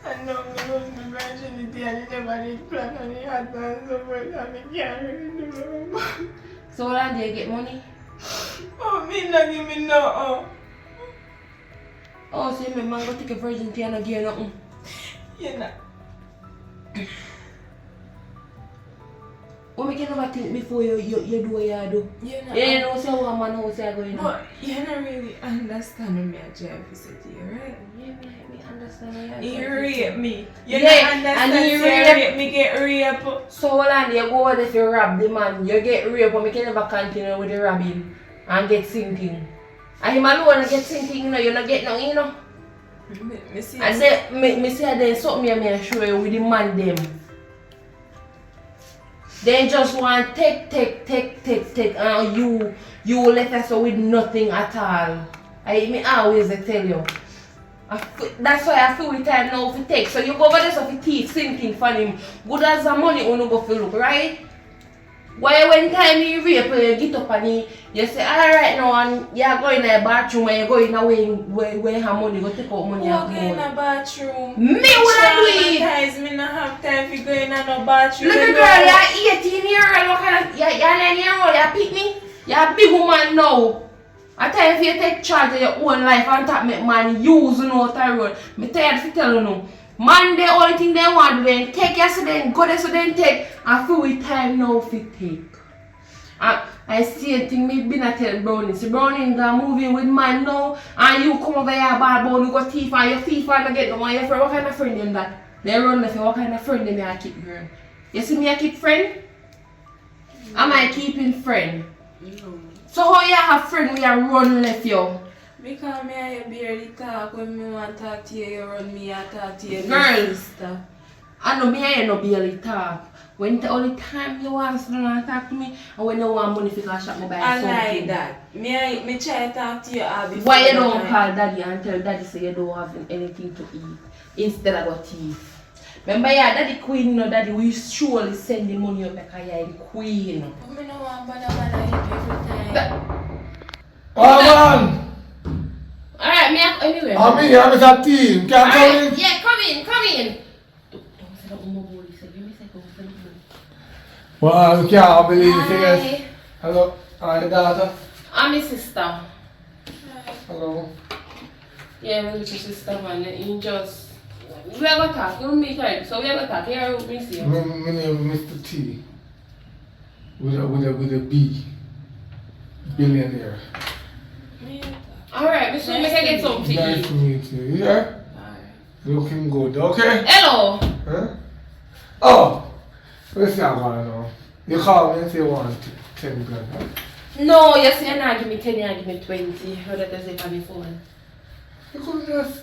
I know me was my virginity and he never did plan and he had plans so much and he can't really do it. So when do you get money? Oh, me not give me no. Oh, so you man go take a virginity and not give you nothing? You know. What make you never think before you do what you do? You know. You know say one man how say going on. But you don't really understand me at job visit you, right? Yeah, me understand. You rape me. You Yeah, don't understand and you you rape- rape me get raped. So hold on, you go there if you rob the man, you get raped but you can never continue with the robbing and get sinking. And him alone get sinking, you know, you not get nothing, you know. Me see. And then me say there's something I show you with the man them. They just want take and you let us with nothing at all. Me always tell you. That's why I feel with time now to take. So you go over there so for teeth sinking for him. Good as the money you go for look, right? Why when time you rape you get up and you say alright now and you go in the bathroom and you go in away where her money go take out money and go in the bathroom. Me wanna do it! Me not have time to go in the bathroom. Look at girl, you're 18 years old, what kind of, you're 9 years old, you pick me? You're a big woman now. I tell you if you take charge of your own life and talk make man use you know the road. Me tired to tell you now. Man, the only thing they want to do then take you so then go there so then take and feel with time now to take. I see a thing me been a tell Brownie. See Brownie gonna move in with man now and you come over here bad boy, you go thief and your thief and get the money. Your friend, what kind of friend them that? They run left you, what kind of friend them I keep girl? You see me I keep friend? Am I keeping friend? No. So how you have friend we are run left you? Because me and you barely talk. When me want to talk to you, you run me and talk to you. Girl. Sister. I know me and you no barely talk. When the only time you want to talk to me and when you want money for cash shop me buy I something. like that. Me try to talk to you all before. Why you the don't time. call daddy and tell daddy say you don't have anything to eat instead of a thief? Remember yeah, daddy queen no daddy we surely send the money up because you're the queen. Me no want bother you every time. Oh man! Alright, me anyway. I'm here, I'm with a team. Can I come in? Yeah, come in. Don't say that Umo Boli said. Let me say don't say that. Well, I can't believe it. Hi. Yes. Hello. Hi, daughter. I'm his sister. Hello. Yeah, my little sister, man. You just... We are going to talk. You meet her. So we are going to talk. Here we see you. My name is Mr. T. with a B. Billionaire. Alright, Mr. Make I get something to Nice eat. to meet you. You hear? Looking good, okay? Hello. Huh? Oh! Let's see how I know. You call me and say you want 10 grand, huh? No, you say you're not give me 10, you give me 20. How that does it on the phone? You could just...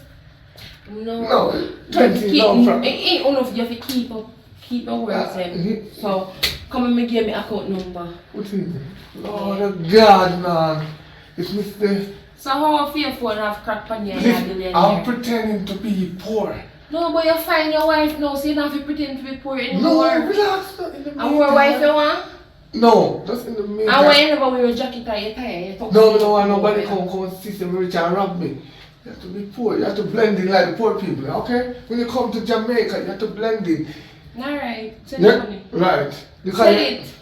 No. No, 20 no from... It ain't enough you have to keep your words in. So, come and give me account number. What is it? Lord God, man. It's Mr. So how fearful and have crack on you and Listen, a billionaire? I'm pretending to be poor. No, but you find your wife now, so you don't have to pretend to be poor No, anymore. relax. Not in the And what wife you want? No, just in the meantime. And when you never wear a jacket or you tie, you talk No, I nobody come system rich and rob me. You have to be poor. You have to blend in like the poor people, okay? When you come to Jamaica, you have to blend in. Alright, send the money. Right. Because Send it.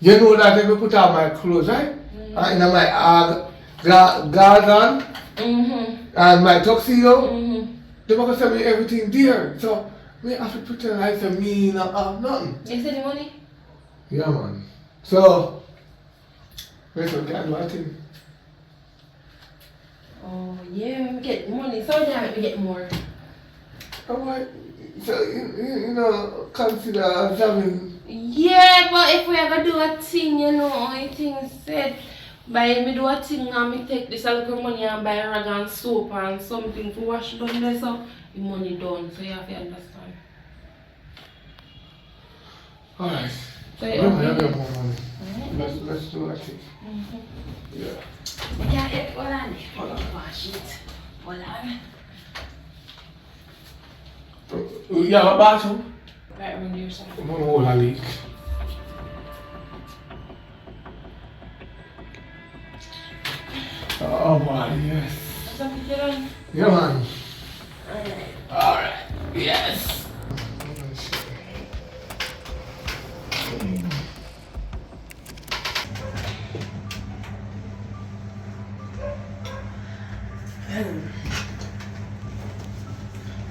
you know that if I put on my clothes, right? And in my garden and my tuxedo, they're going to send me everything there. So, me have to pretend like it's me not have nothing. You send the money? Yeah, man. So, where's your dad watching? Oh, yeah, we get money. So damn it, we get more. Alright. So, you know, consider having... Yeah, but if we ever do a thing, you know, I think said, by me do a thing and me take this a little money and buy rag and soap and something to wash down there, so the money done. So you have to understand. Alright. So Yeah, you we have okay? more money. Let's do that thing. Yeah. Yeah, hold on. Hold on, wash it. Hold on. You have a bathroom? Right around here, sir. I'm gonna hold a leak. Oh boy, yes. Something to do? Yeah, man. Alright. Yes.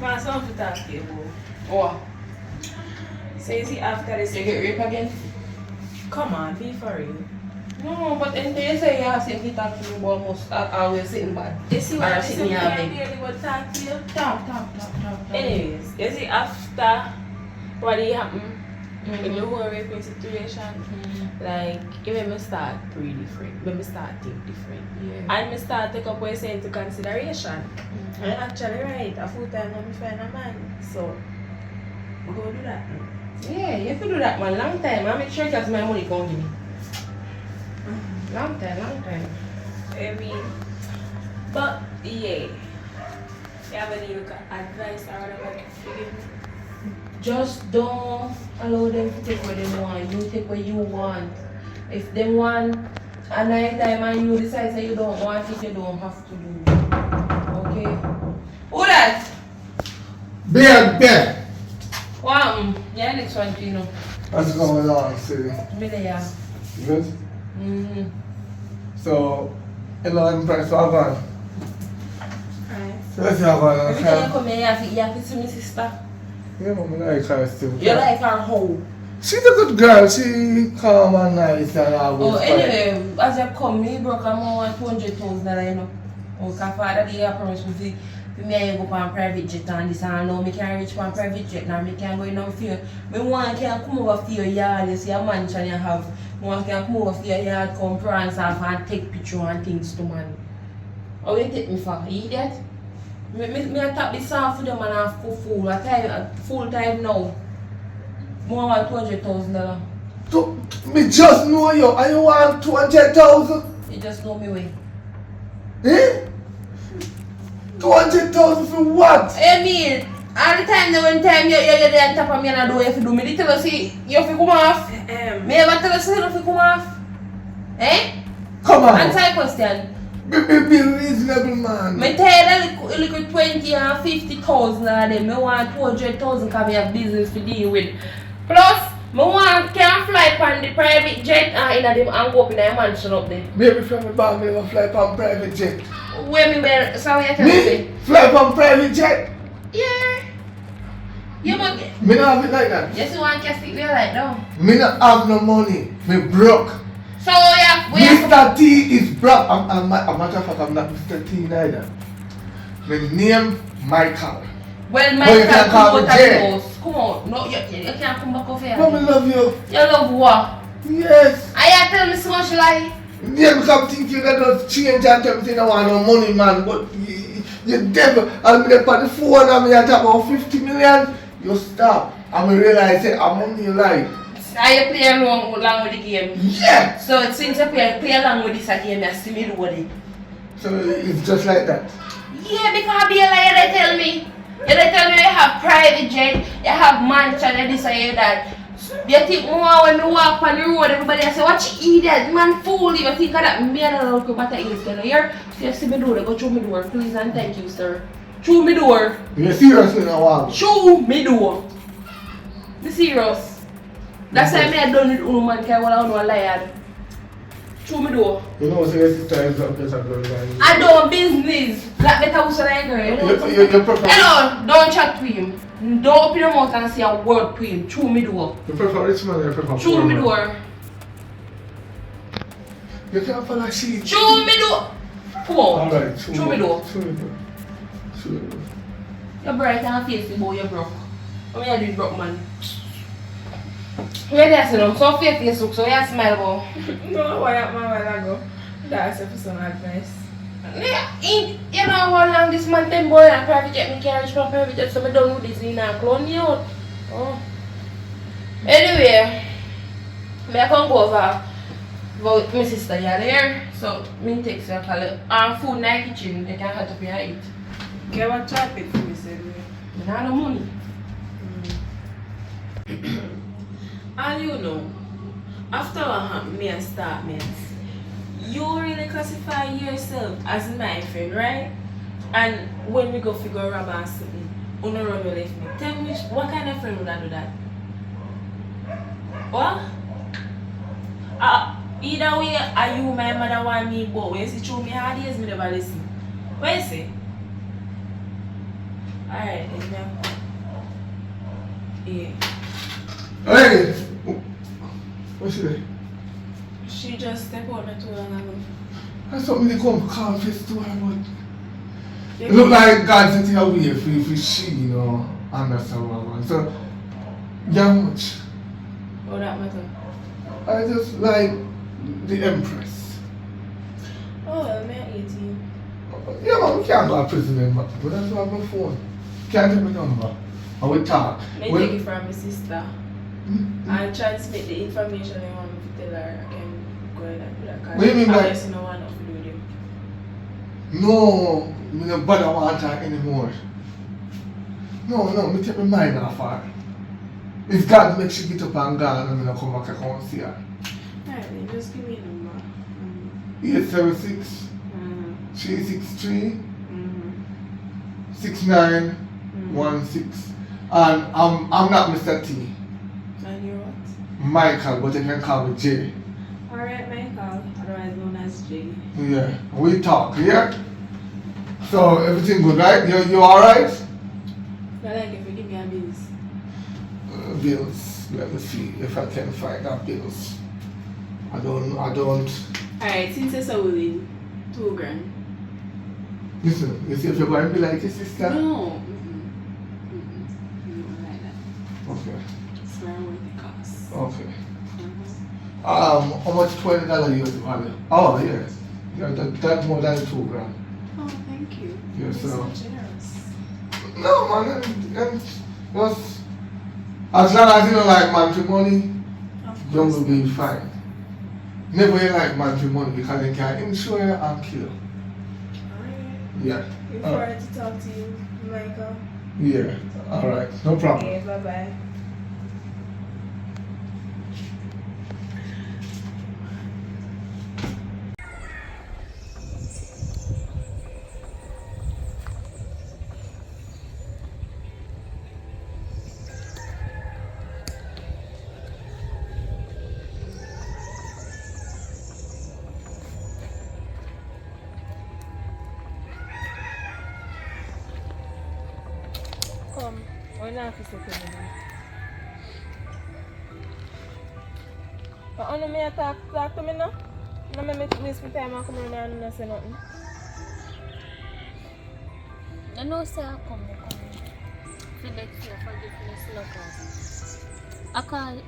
Man, something to talk to you about. What? So you see after this, You get raped again? come on, be for real. No, but until you say you have something to talk to me about, must always sitting bad. You see Or what sitting I having. really want to talk to you? Talk. Anyways, you see after what happened in the whole raping situation, like it made me start pretty different. Made me start think different. Yeah. And me start take up what you say into consideration. And actually right, a full time I'm find a man. So we go do that. Yeah, you have to do that, man. Long time. I make sure that's my money come give me. Long time. I mean, but yeah. You have any advice or whatever to give me? Just don't allow them to take what they want. You take what you want. If they want a night time and you decide that you don't want it, you don't have to do it. Okay? Who that? Bear. What? Yeah, next one, you know. What's going on, Siri? Me there. Good? Mm-hmm. So, hello, I'm Prince Wagon. Right. So, let's have one. Every time you come here, you have to see my sister. Yeah, mom, I like her still. You like her how? She's a good girl. She calm and nice and always Oh, quiet. anyway, as you come, me broke a more than $200,000, you know. Oh, because father did have promised me for me to go on private jet and this and now me can't reach on private jet now. Me can't go in no fear. Me want can come over for your yard, you see a mansion you have. Me want can come over for your yard, come prance off and take picture and things to man. How you take me for? You idiot? Me I tap this off for them and I full time now. More than $200,000. So, me just know you and you want 200,000? You just know me way. Eh? 200,000 for what? I mean, all the time when time you're there on top of me and I do you have to do me. They tell us you have to come off. Me ever tell us you have to come off? Eh? Come on. Answer the question. Be reasonable, man. Me tell you a little 20 and 50,000 of them. Me want 200,000 because I have business to deal with. Plus, me want can fly on the private jet and go up in a mansion up there. Maybe from the bank, me gonna fly on private jet. Where me wear, so what you tell me? Me? Fly on private jet? Yeah. Yeah, but Me not have it like that. yes, you want to stick there like that. Me not have no money. Me broke. So yeah, we have Mr. T is broke. A matter of fact, I'm not Mr. T neither. My name Michael. well, you Michael, can't come call me out of Jay. the house. Come on, no, you can't come back over here. But me love you. You love what? Yes. I tell me so much lie. Yeah, because think you got to change and everything. I want no money, man. But you devil. I'm there for the phone and me I talk about 50 million. You stop. And me realize that I'm on your life. I play along with the game. Yeah. So since I play along with this game, I see me do it. So it's just like that. Yeah, because be a liar, they tell me. You they tell me you have private jet, you have mansion, and this and that. You think more when you walk on the road, everybody say, what you idiot, man, fool. You think of that me and I don't know what that is. Can you hear? So you see me door, go through my door, please and thank you, sir. Through my door. You're seriously now, wow. Through my door. Be serious. That's why I done with woman, because I don't know a liar. Through my door. You know, so your sister is up there, girl. I don't business. Like better who's like girl. You prefer. Hello, don't chat to him. Don't open your mouth and say a word to him. Through me door. You prefer rich man or you prefer Through poor me man? door. You can't follow she. Through me door. Come on. Alright, Through me door. Through me door. Through me door. You're bright and face boy, you're broke. What me I do broke man? Where they say so face look so you smile boy. No, why up my while ago? That's for some advice. Yeah, you know how long this man ten boy and private jet me carriage from private jet so me done with this in and clone you out. Oh. Anyway, me I come go over about my sister you there. So me text her call it food in the kitchen they can hot up your eat. Okay, what chop it for me, said me. Me not no money. And you know, after what happened, me and start mates, you really classify yourself as my friend, right? And when we go figure out about something, you don't run away from me. Tell me, what kind of friend would I do that? What? Either way, are you my mother want me, but when you see through me hard years, me never listen. What you say? Alright, then now. Yeah. Hey! What's she there? She just stepped out not too long ago. That's something they come confess to her, but it look like God sent her away for she, you know, understand what I want. So, yeah, much. Oh, that matter. I just like the Empress. Oh, well, me at 18. Yeah, man, we can't go to prison, but that's why I'm on my phone. Can't take my number. And we talk. Me Well, take it from my sister. I transmit the information I want me to tell her. I can go ahead and do that. What do you mean by- I guess you don't want to do with him. No, me no bother want her anymore. No, me take my mind off her. If God makes she get up and gone, and me no come back, I can't see her. Alright, then just give me a number. 876 Mm-hmm. 363 Mm-hmm. 6916. And I'm not Mr. T. And you're what? Michael, but you can call me J. Alright, Michael, otherwise known as J. Yeah, we talk, yeah? So everything good, right? You alright? I like if you give me a bills. Bills. Let me see if I can find our bills. I don't. Alright, since you're so willing, $2,000. Listen, you see if you're going to be like your sister? No. No, like that. Okay. It's very worth the cost. Okay. How much $20 you value? Oh, yes. Yeah, that's more than $2,000. Oh, thank you. Yeah, You're so- so generous. No, man. And just, as long as you don't like man for money, Of you course. will be fine. Never you like man for money because they can insure you and kill you. Alright. Yeah. Look forward to talk to you, Michael. Yeah. Alright. No problem. Okay, bye-bye. Come. We're not for second. But I know me talk to me now. No me waste my time and come around and not say nothing. I know say I come. For beg for your forgiveness, no cause. I call,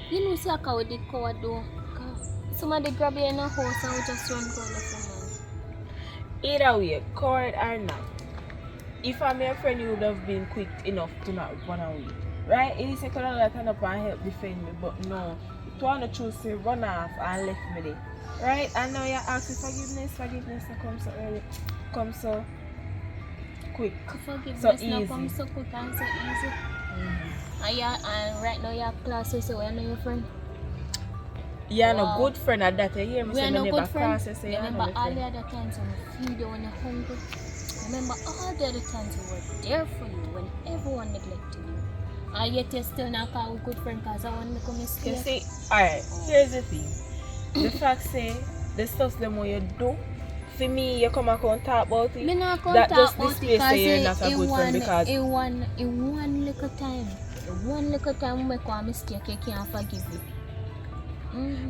you know say I call with the coward though. Somebody grab you in a house and we just run go left man. Either way, coward or not. If I'm your friend, you would have been quick enough to not run away. Right? It is a kind of turn up and help defend me, but no. You want to choose to run off and left me there. Right? And now you're asking forgiveness not come so early. Come so quick. Forgiveness So not easy. come so quick and so easy. And right now you're class, so I know your friend. You're Wow. no good friend at that. You hear me We say are me no never good friends. cross you, say you're Remember no all friend. the other times when you feed you when you're hungry. Remember all the other times we were there for you when everyone neglected you. And yet you still not call we good friend because I want to come and You stay. see, alright, here's the thing. The fact say, the stuff them what you do, for me, you come and come talk about it. Me not come That talk just about displays say you're not a good friend because in one little time we make a mistake you can't forgive you.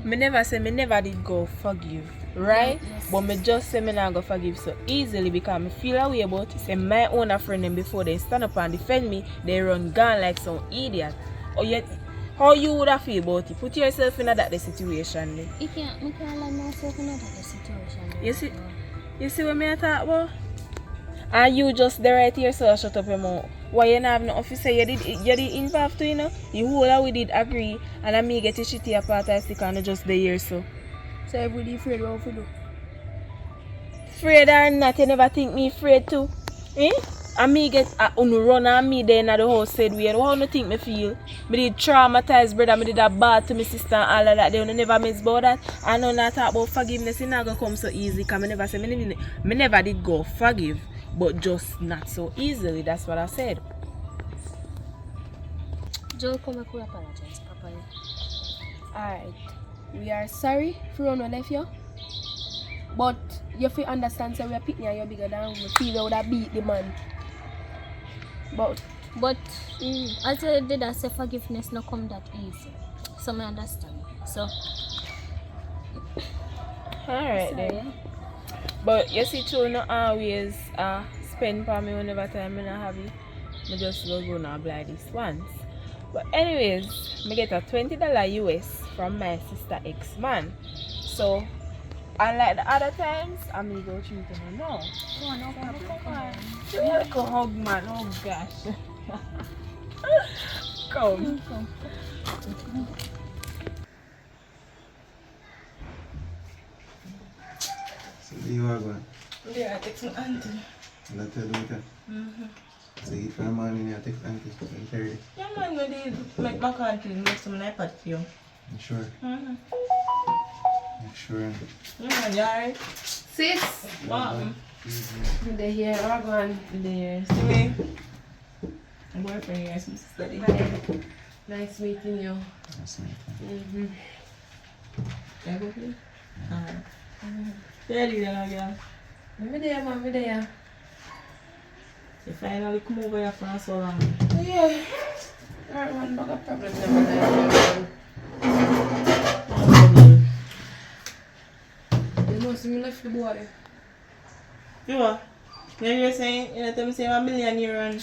me never say me never did go forgive, right? Yes. But me just say me not go forgive so easily because me feel a way about it. Say my own friend them before they stand up and defend me, they run gone like some idiot. Or yet, how you would have feel about it? Put yourself in that situation. Then. Me can't let myself in that situation. You see what me talk about? And you just there right here, so shut up your mouth. Why you not have no officer? You did involved too, you know? You whole we did agree, and I me get a shitty apart I stick and just the here so. So everybody afraid what we do. Afraid or not, you never think me afraid too. Eh? And me get run and me there in the house said weird. How do you think me feel? Me did traumatized brother, me did a bad to my sister and all of that. They never miss about that. I know not talk about forgiveness, it's not gonna come so easy because me never say me never did go forgive. But just not so easily, that's what I said. Joe, come and apologize, Papa. Alright. We are sorry for when we left you. But you feel understand so we are picking you bigger than we feel we would have beat the man. But As I did, I say forgiveness not come that easy. So I understand. So Alright then. But you see, true, not always spend for me whenever time I have it. I just go now apply this once. But anyways, I get a $20 US from my sister ex-man. So, unlike the other times, I'm going to go treat him now. Come on. You go hug man, oh gosh. Come. So you are going. Yeah, I text my auntie. And I tell you that. So you from morning you take auntie and carry. Yeah, man, when they make my auntie make some iPad for you. You sure? Mm-hmm. You sure? Yeah, man, you alright? Sis, What? they here, I'm going. There. See me? My boyfriend here, some study. Hi. Nice meeting you. That's me. Mm-hmm. Can I go please? Alright. Yeah, leave them again. Me there, man, me there. You finally come over here for so long. Yeah. Alright, man, but a problem never there. You know, see me left the boy. You what? You were saying, you know, tell me say I'm a millionaire and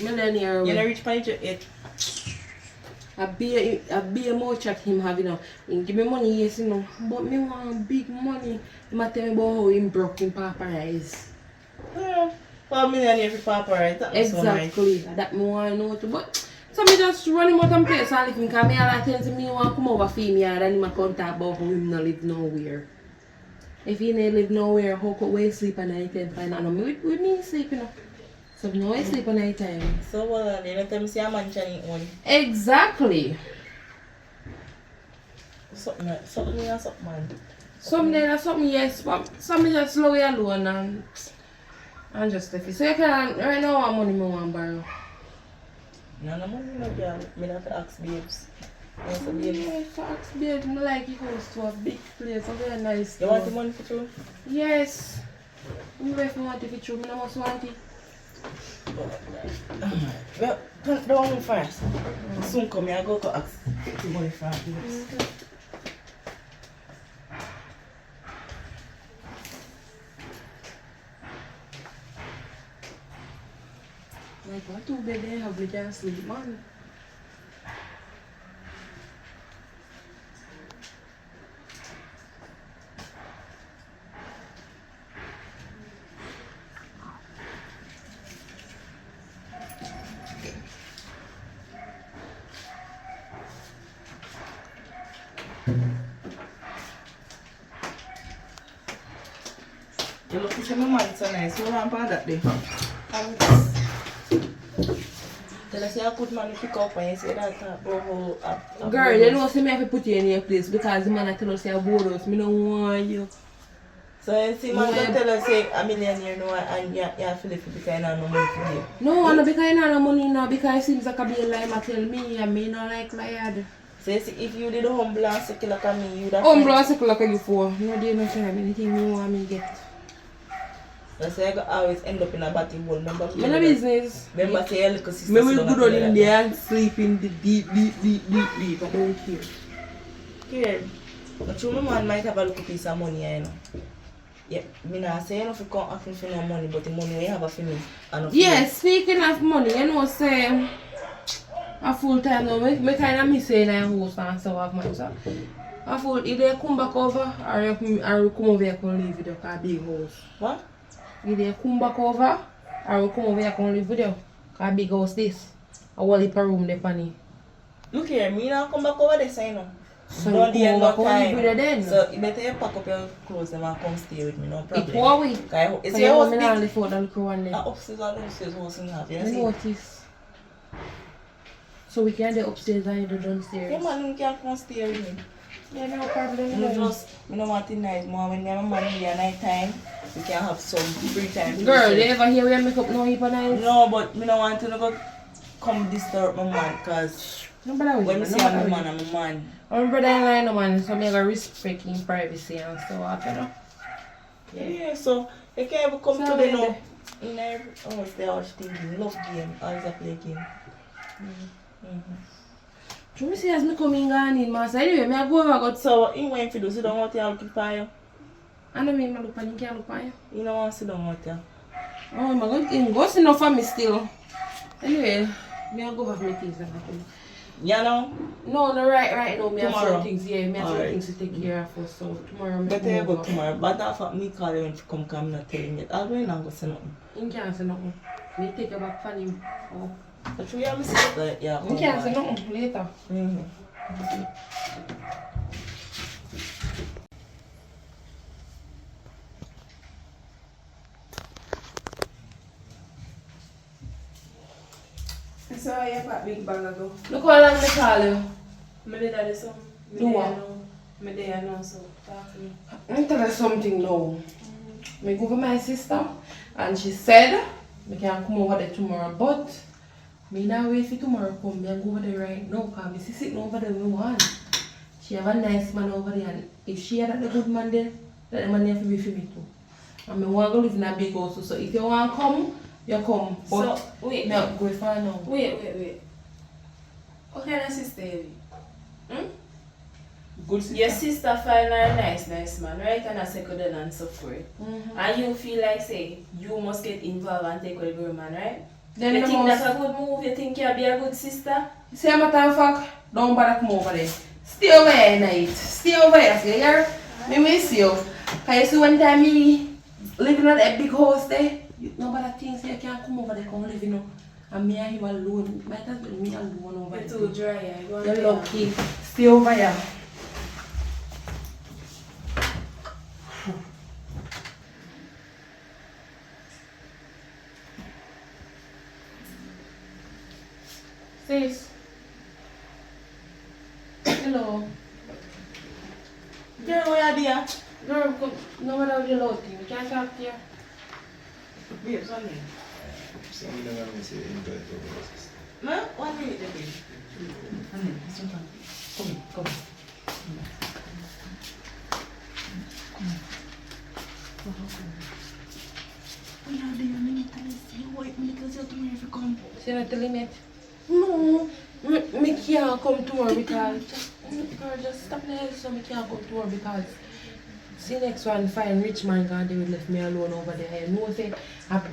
Millionaire. you're not rich by yet. I be a more check him have, you know. He give me money, yes, you know. But me want big money. He might tell me about how him broke in paparazzi. Yeah. Well, a millionaire for Papa, right? That was so nice. Exactly. That me want to know too. But so me just run him out and place and leave him because me all tell him me want to come over for me and then him come talk about how him not live nowhere. If he not live nowhere, how could we sleep at night time? Find out with me sleep, you know. So no I sleep at night time. So well, you know, tell me say a man can eat one. Exactly. Something, man. Something yes, but some just slow you alone and just if you so you can right now what money me want borrow. No money no girl. Me not to ask babes. You want some babes? Yeah, facts, babe. I like it goes to a big place, a very nice You want the money for true? Yes. If I want it for true, I must want it. Well, don't me first. Soon come here, I go to ask the money from you. Like, what two bed they have, we can't sleep, man. You look at my man so nice. You want that day? Tell us you put money pick up and you say that Girl, you know, see me have to put you in your place because the man tell us you're bored us. Me don't want you. So you see man don't tell us say a millionaire now and you feel it because you don't know money for you. No, not because I don't have money now, because it seems like a be a lie ma tell me and me not like liar. So you see if you did humble and sick like me, you'd have Humble and sick like you for. No day no time, anything you want me get. That's why I always end up in a batty hole. Remember? Me no business. Remember say your little sister. Me will go down in there and sleep in the deep. I don't care. Here. But you man might have a little piece of money, you know. Yeah, me not say you know if you can't ask me for no money, but the money you have a finish. Yes, speaking of money, you know say a full time now, me kind of miss saying I host and so have money. So a full either come back over or you come over here and live with your big house. What? Either come back over or you come over here and live with you. Cause big house this. A whole heap of room there for me. Look here, me not come back over there, so you know. So Don't you come no back and live time. with you then. So you better pack up your clothes and come stay with me, no problem. It was we. Is So your you house want me not big? live out and look around there. Upstairs or downstairs house you have, you I see? notice. So we can do upstairs and do downstairs. Yeah man, you can come stay with me. Yeah, no problem. You just, you know what it nice more when you're man in the night time, you can have some free time. Girl, you ever hear we make up no heap of nice? No, but me don't want to go come disturb my man, because No bother with when you, I no see bother I'm a with man, you. I'm a man. I'm brother-in-law no man, so me gotta respect him privacy and so on, you know. Yeah, so you can't even come So to the when no. In every house they watch TV, love game, always a play game. You see as me coming on in, man, so anyway, me I go over, So what you want to do? Sit down out here and look for you? I don't mean I look on you, can't look on you. You don't want to sit down out here. Oh, I'm going to go see no for me still. Anyway, me I go have my things and come. You know? No, no, right now, me have Tomorrow? some things, yeah, me have some Alright. things to take care of first, so tomorrow me Better you go over. tomorrow. But that fact me call you when you come, because I'm not telling you. I'll go in and go say nothing. You can't say nothing. Me take you back from him. Oh. But you have me say that, yeah. You can't say nothing later. So I have a big bag ago. Look how long they call you. Me did that some. Do what? Me there now, so talk to me. Let me tell you something now. I go with my sister and she said I can come over there tomorrow, but me not wait for tomorrow come. I go over there right now because I see sitting over there with one. She have a nice man over there and if she had a good man there, that the man have to be for me too. And I want to live in a big house, so if you want to come, you come. But So, wait. me not go far now. Wait. What kind of sister are you? Good sister. Your sister find her nice man, right? And I second and so forth. And you feel like, say, you must get involved and take with the girl man, right? Then You the think most- that's a good move? You think you'll be a good sister? See, matter of fact, don't bother come over there. Stay over here night. Stay over here, see, you me miss you. Cause you see one time me living at that big house there, nobody thinks you can't come over there, come live, you know. And me and you alone. Might as well me alone over You're there. too dry, yeah. You want You're to lucky. Stay over here. Sis. Hello. Girl, where are you? Girl, come. No matter what you load thing. We can't talk to you. Babe, sorry. So we don't want to say enjoy it over us. No? 1 minute, babe. Come. Where are you? You wait me because you're tomorrow if you come. See not telling me? No, me can't come tomorrow because just stop there so me can't come tomorrow because see next one fine rich man gone they will left me alone over there. You know say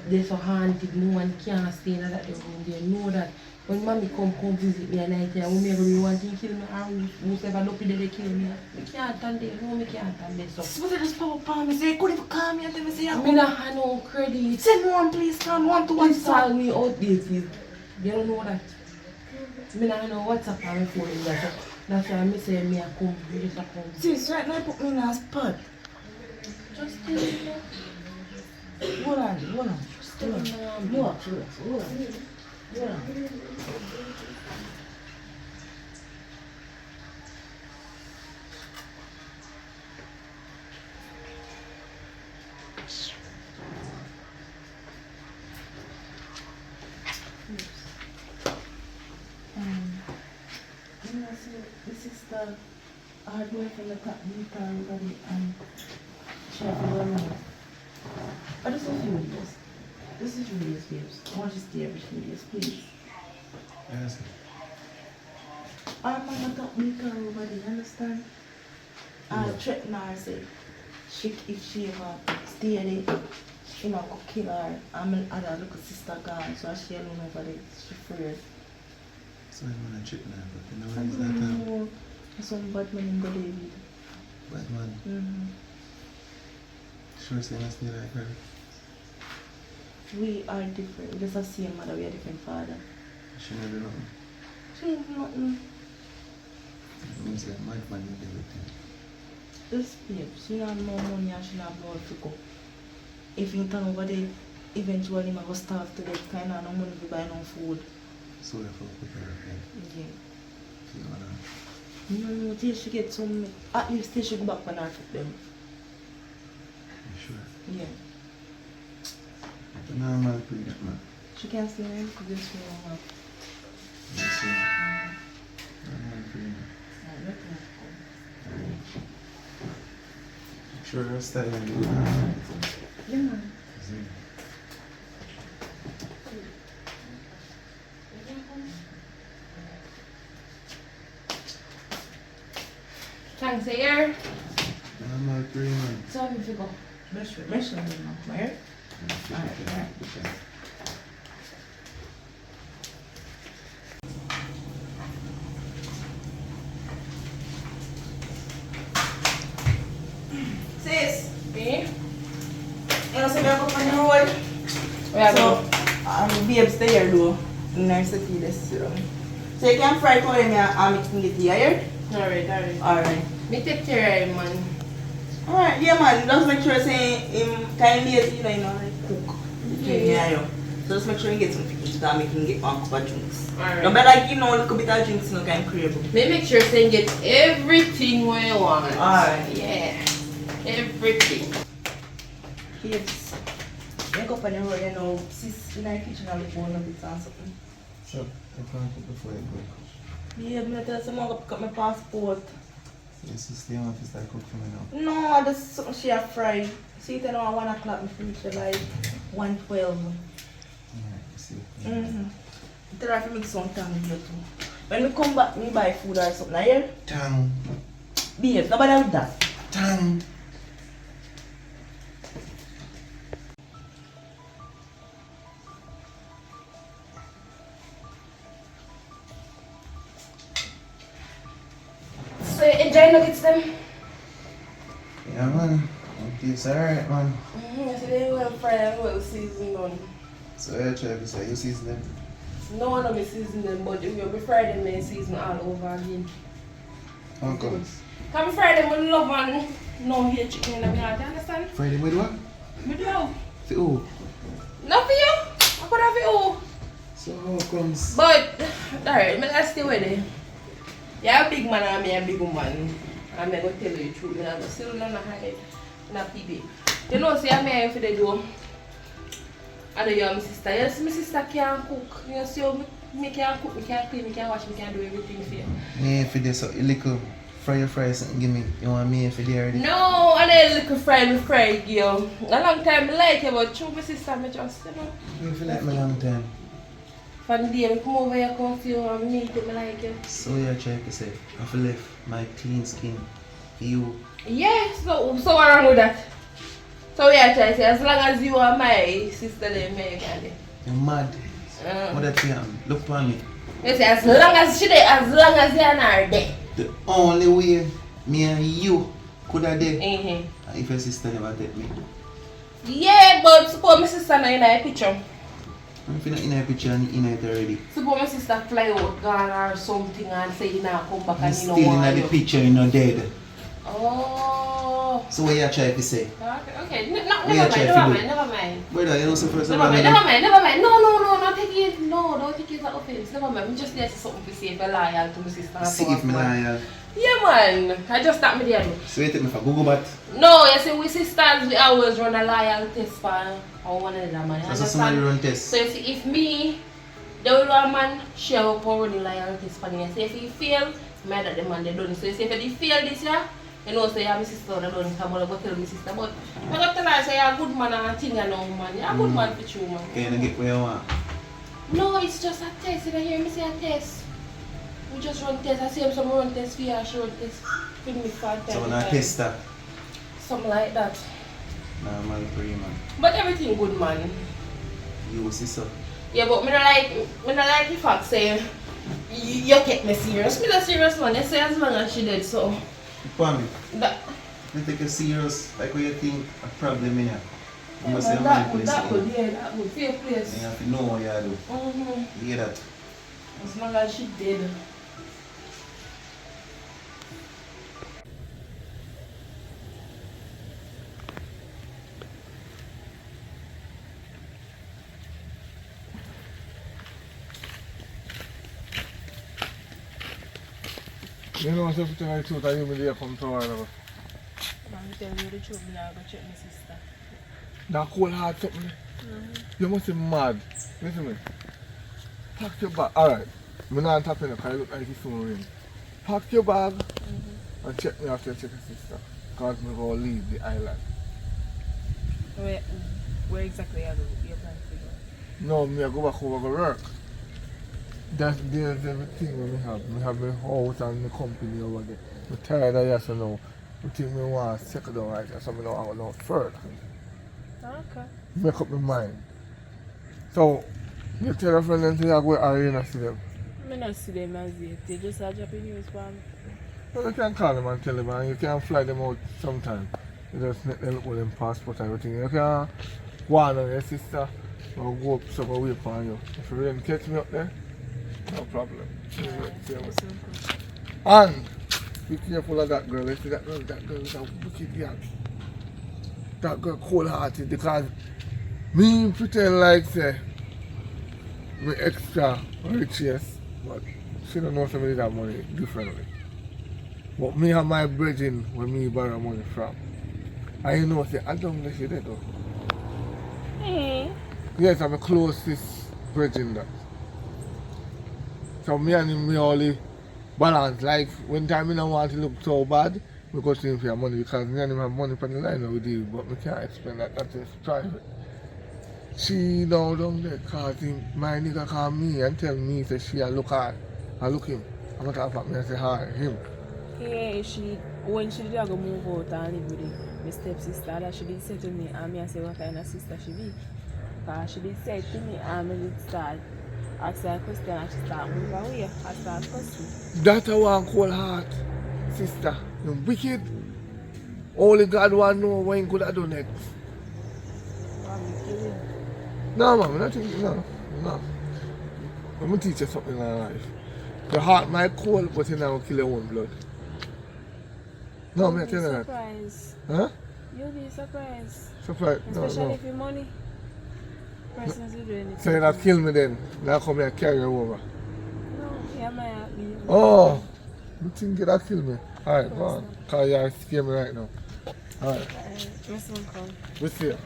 they're so haunted, no one can't stay in that room there. You know that when mommy come visit me at night here, we never really want to kill me or whoever look there they kill me. Me can't stand there, no me can't stand there so. Suppose I just pop up on me say you couldn't even call me and tell me say you Me not have no credit. send me one please, come one to one Please call me out there please. You don't know that. Me not know WhatsApp on my phone either, so that's why I say me a come, me just a come. Sis, right now you put me in a spot. Just tell me. Hold on. Just tell me. Hold on. You know, see, this is the hard work from the top meter everybody and chef learning. But this is videos. This is videos, babes. I want you to stay every videos, please. Yes. I'm on the top meter everybody, understand? I threaten her, say, if she ever stay there, she might go kill her. I'm another little sister gone, so she alone over there, she afraid. So I'm gonna check now, but you know what is that? No, some bad man in the David. Bad man. Sure, say must be like her. We are different. We just the same mother, we are different father. She never know. She ain't nothing. You say mad man with everything. This babe, she don't have no money and she don't have no to go. If you turn over there, eventually I go starve to death, kind of no money to buy no food. So if I put her again. Yeah. You wanna No, till she get some, at least till she go back when I took them. you sure? Yeah. The normal pregnant man. She can't see me because this one up. You see? Normal pregnant. Sure you're styling good now. Yeah, man. See? Thanks, here. Normal pregnant. So if you go. Measure me now, where? Alright. Sis, Me? you know, so I go on the road. So, babes there though. Nice to see this. So you can fry for them and mix me get here. Alright. Alright. Me take care of him, man. Alright, yeah man, just make sure say him kind of lazy, like cook. Yeah. So just make sure you get some fish to make him get one cup of drinks. Alright. Don't be like a little bit of drinks, you know, kind of crave. Me make sure say get everything what you want. Alright. Yeah. Everything. Babes, wake up on the road, you know, sis in the kitchen and look one of it and something. So, you can't cook before you go. Yeah, I'm going to tell someone to pick up my passport. Your sister in office that cook for me now. No, that's something she a fry. See, you know, 1 o'clock, me finish like 1:12. Alright, you see. Tell her to make some time with you too. When we come back, we buy food or something, here? Tang. Babe, nobody with that. Tang. So you enjoy nuggets them? Yeah man. Okay, it's alright man. So they will fry them well seasoned on. So I try to say you season them. No one of me season them, but if you fry them in season all over again. How come? Can we fry them with love and no here chicken in the heart, you understand? Fry them with what? With love. For who? Not for you. I could have it all. So how comes? But, alright, I stay with it. You're a big man and I'm a big woman. I'm going to tell you the truth. I'm still not hide. Not PB. You know, say I'm here for the door. I know you're my sister. Yes, my sister can't cook. You see, me can't cook, me can't clean, me can't wash, me can't do everything for you. Yeah, for this little fry your fries and give me. You want me if you already? No, I need a little fry, girl. A long time I like you, but through my sister, I just, you know. You feel like me long time. From the day I come over here, come to you, and meet you, I like you. So you're trying to say, I feel left my clean skin for you. Yeah, so what's wrong with that? So we are trying to say, as long as you are my sister, then me can. You're mad. What that thing? Look for me. You say, as long as she there, as long as you are not there. The only way me and you could have did Mm-hmm. if your sister never take me. Yeah, but suppose my sister not in a picture. If you're not in a picture and in it already. Suppose my sister fly out, gone or something and say you not come back I'm and you still know want in the you. picture, you're not dead. Oh. So what you trying to say? Okay. We are Never trying to do. mind. Brother, you know so first Never mind. No, don't take it. No, don't take it as offense. Never mind. I'm just there to say something to say if you're loyal to my sister. See if me loyal. Yeah, man. I just start me there. So you take me for Google Bat? No, you see, we sisters, we always run a loyal test for one another, man. So somebody run test? So you see, if me, the other man, share up our running loyal test for me. So if you fail, me that the man they done. So you see, if you fail this year, you know, say you're my sister, they don't come out, but tell my sister. But I got to tell her, say you're a good man and a thing, you know, man. You're a good man for you, man. Okay, you get where you want. No, it's just a test. If you hear me say a test, we just run tests. I see him some run tests for you, she run tests for me for a time. So when I test that? Something like that. Normal for you, man. But everything good, man. You see so? Yeah, but me not like the fact say you take me serious. Me not serious, man. You say as long as she did so. For me, That. you take it serious, like what you think a problem in here. You must say Yeah, a that place. good, yeah, that good. Fair place. You have to know what you do. Mm-hmm. You hear that? As long as she did. You know, if you tell the truth, I will come to her. I'm telling you the truth, I go check my sister. That cold heart something. You must be mad. Listen to me. Pack your bag. Alright. I'm not tapping it because you look like it's soon rain. Pack your bag and check me after you check your sister. Because I'm going to leave the island. Where exactly are you planning to go? No, me I go back over to work. There's everything we have. We have my house and my company over there. I'm tired of yes and no. I think I want to settle down right there, so I don't want to go further. Okay. Make up my mind. So, you tell your friend and say I go arena to see them. I'm not see them as yet. They just are dropping news for me. Well, you can call them and tell them, and you can fly them out sometime. You just let them look with them passport and everything. You can go on with your sister or go up somewhere wait for you. If you really catch me up there, no problem. And be careful of that girl. You see that girl is a wicked girl. That girl cold hearted because me pretend like say me extra rich, yes, but she don't know somebody that money differently. But me and my brethren where me borrow money from. And you know say I don't let you there though. Hey. Yes, I'm a closest brethren that. So me and him we only balance. Like when time I don't want to look so bad, we go to him for your money because me and him have money for the line we deal, but we can't explain that is private. She down there cause him, my nigga call me and tell me say she a look at I look him. I'm gonna talk about me and say hi him. Yeah, when she did go move out and live with my stepsister, that she did say to me, and me I say what kind of sister she be. Because she did say to me, and me did start ask her a question and she start moving away. I start cussing. That's a one cold heart, sister. You wicked. Only God want know what he could have done next. No, man, I think, no. I'm going to teach you something in life. Your heart might cold, but you never kill your own blood. No, I'm not telling you that. Surprise. Huh? You'll be surprised. Surprise. Especially No. if you money. Persons will do anything. So you not kill me then. Now come here and carry you over. No, yeah, might be. Oh, you think you that kill me? Alright, go on. Because you're scaring me right now. Alright, My son come. we'll see you.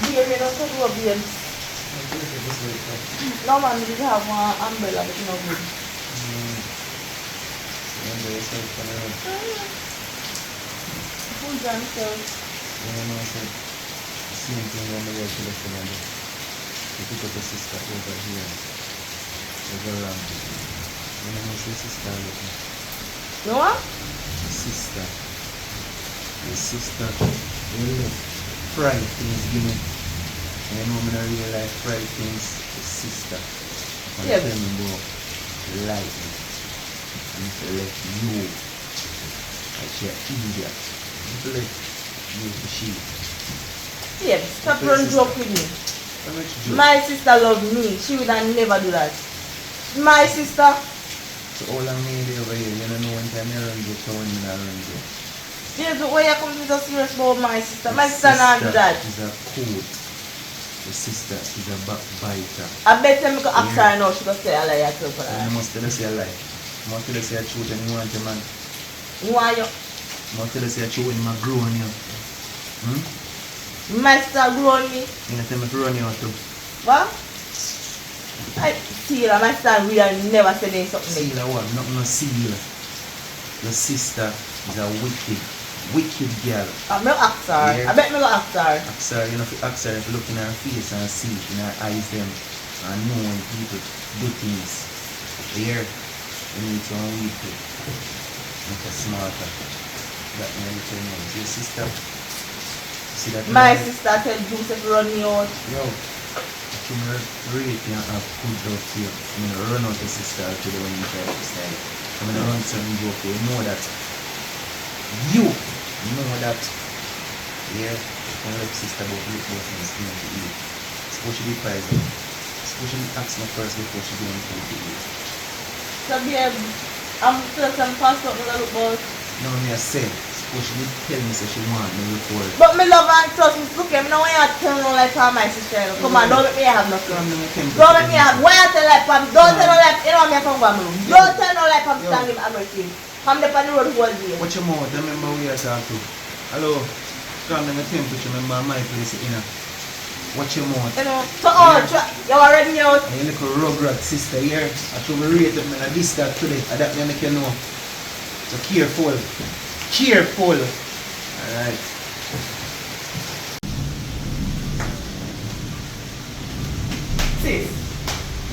here, you know, so rub here. No man, we have one umbrella, but no good. Who's on so? Same thing when we were to the family. You pick up the sister over here. Over around. You know what's your sister looking? You what? Sister. The sister. Really fried things give me. You know when I realize fried things, the sister. And Yes. tell me go lightly. And to let you like you're idiot. To let you be she. Yeah, stop run joke with me. How much joke? My sister loves me. She would have never do that. My sister. So all I'm made over here, you don't know when time you run joke, so when you not run joke. Yeah, but why you come to so serious about my sister? My sister not do that. Is a code. The sister is a backbiter. I bet them go ask her now, she go say I lie to her. And you must tell us your lie. You must tell us your truth and you want your man. Why you? You must tell us your truth when you grow on you. My sister grew on me. You tell me to run you out too. What? I see her, my sister really never said something. Seal what? Nothing no seal. Your sister is a wicked girl. I'm not ask her. Yeah. I bet me go ask her. Ask her, you know, if you ask her, if you look in her face and see it in her eyes them and know when people do things. Here, you need to weak it. Make her smarter. That may you tell me. Your sister. See that? My sister tell Joseph run me out. Yo, you may rate you and have good love to you. I mean, run out your sister to the one you try to style. I mean, run some joke. You know that. You know that. Yeah, you can let sister about both things going to eat. Suppose she be private. Suppose she ask me first before she go anything to eat. So babe, I'm still some past up with a look about. No, me I say. Suppose she did tell me say she want me before. But me love and trust me. Look at me now when you tell no like for my sister. Come on, don't let me have nothing. Don't let me have. Why you tell like from? Don't tell no like. You know me from Guam. Don't tell no like from standing American. From the on the road whole day. Watch your mouth. Remember who you talk to. Hello. Come to my temperature. Remember my place, you know. Watch your mouth. You know. So all you already know. And your little rugrat sister here. I should be rated me and this that today. And that may make you know. So careful. Careful. Alright. Sis.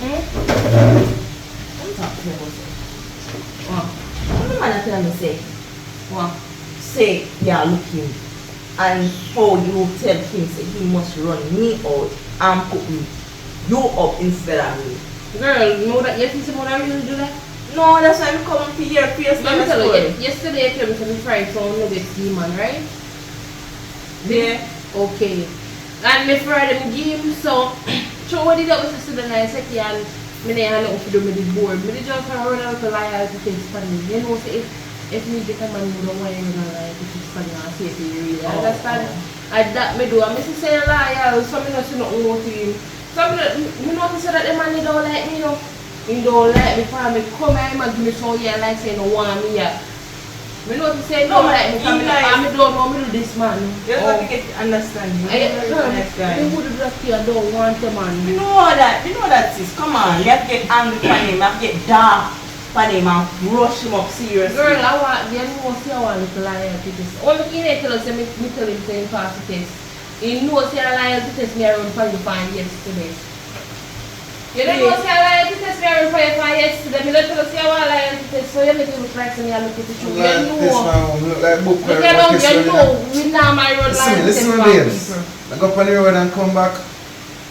I'm talking about it. What the man tell me say? What? Say you are looking and how you tell him say he must run me out and put you up instead of me. Girl, you know that yes, is someone I really do that? No, that's why I'm coming to your face. Let me tell you, yesterday I came to me friend from Nuggets demon, right? Yeah. Okay. And my friend them game, so so what did I was to the night second and me had to do me the board. Me just run out to lie to things for me. You know, say if me get a man who don't want to run lie to things for me and say to you really understand. And that me do. And me say lie, so me not see nothing more to him. So me notice that the man don't like me, you know. He don't like me for me come here and give me so yeah like say no want me yet. Me know to say no like me because I don't know me do this man. You have to get understanding. I would have just I don't want the man. You know that sis. Come on, you have to get angry for him, you have to get dark for him and rush him up seriously. Girl, I want the know see I want to lie to this. All the kid tell us me tell him saying pass the test. He knows say I lie to test me around for you find yesterday. You don't know say I lie to test me around for you find yesterday. Me don't tell us say I want to lie to test so you make it look like me I look at the truth. You know. Look like book You know we now my road line to test babes. people. I go up on the road and come back.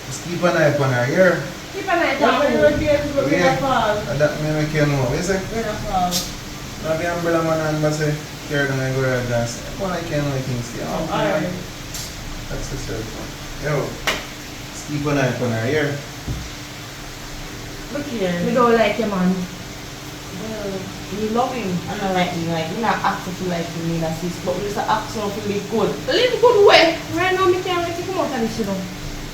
Just keep an eye upon her here. Keep an eye on the road here to Yeah. fall. And that may make you know. What you say? Fall. Now the umbrella man and say, here don't I go ahead and say, well I can't know things. Yeah, Alright. that's the self. Yo, just keep an eye upon her here. Look here. We don't like your man. You love him and I like him. Like, you're not acting to like him, sis, but you're just acting to be good. Live good way. Right now, me can't let you come out of this, you know.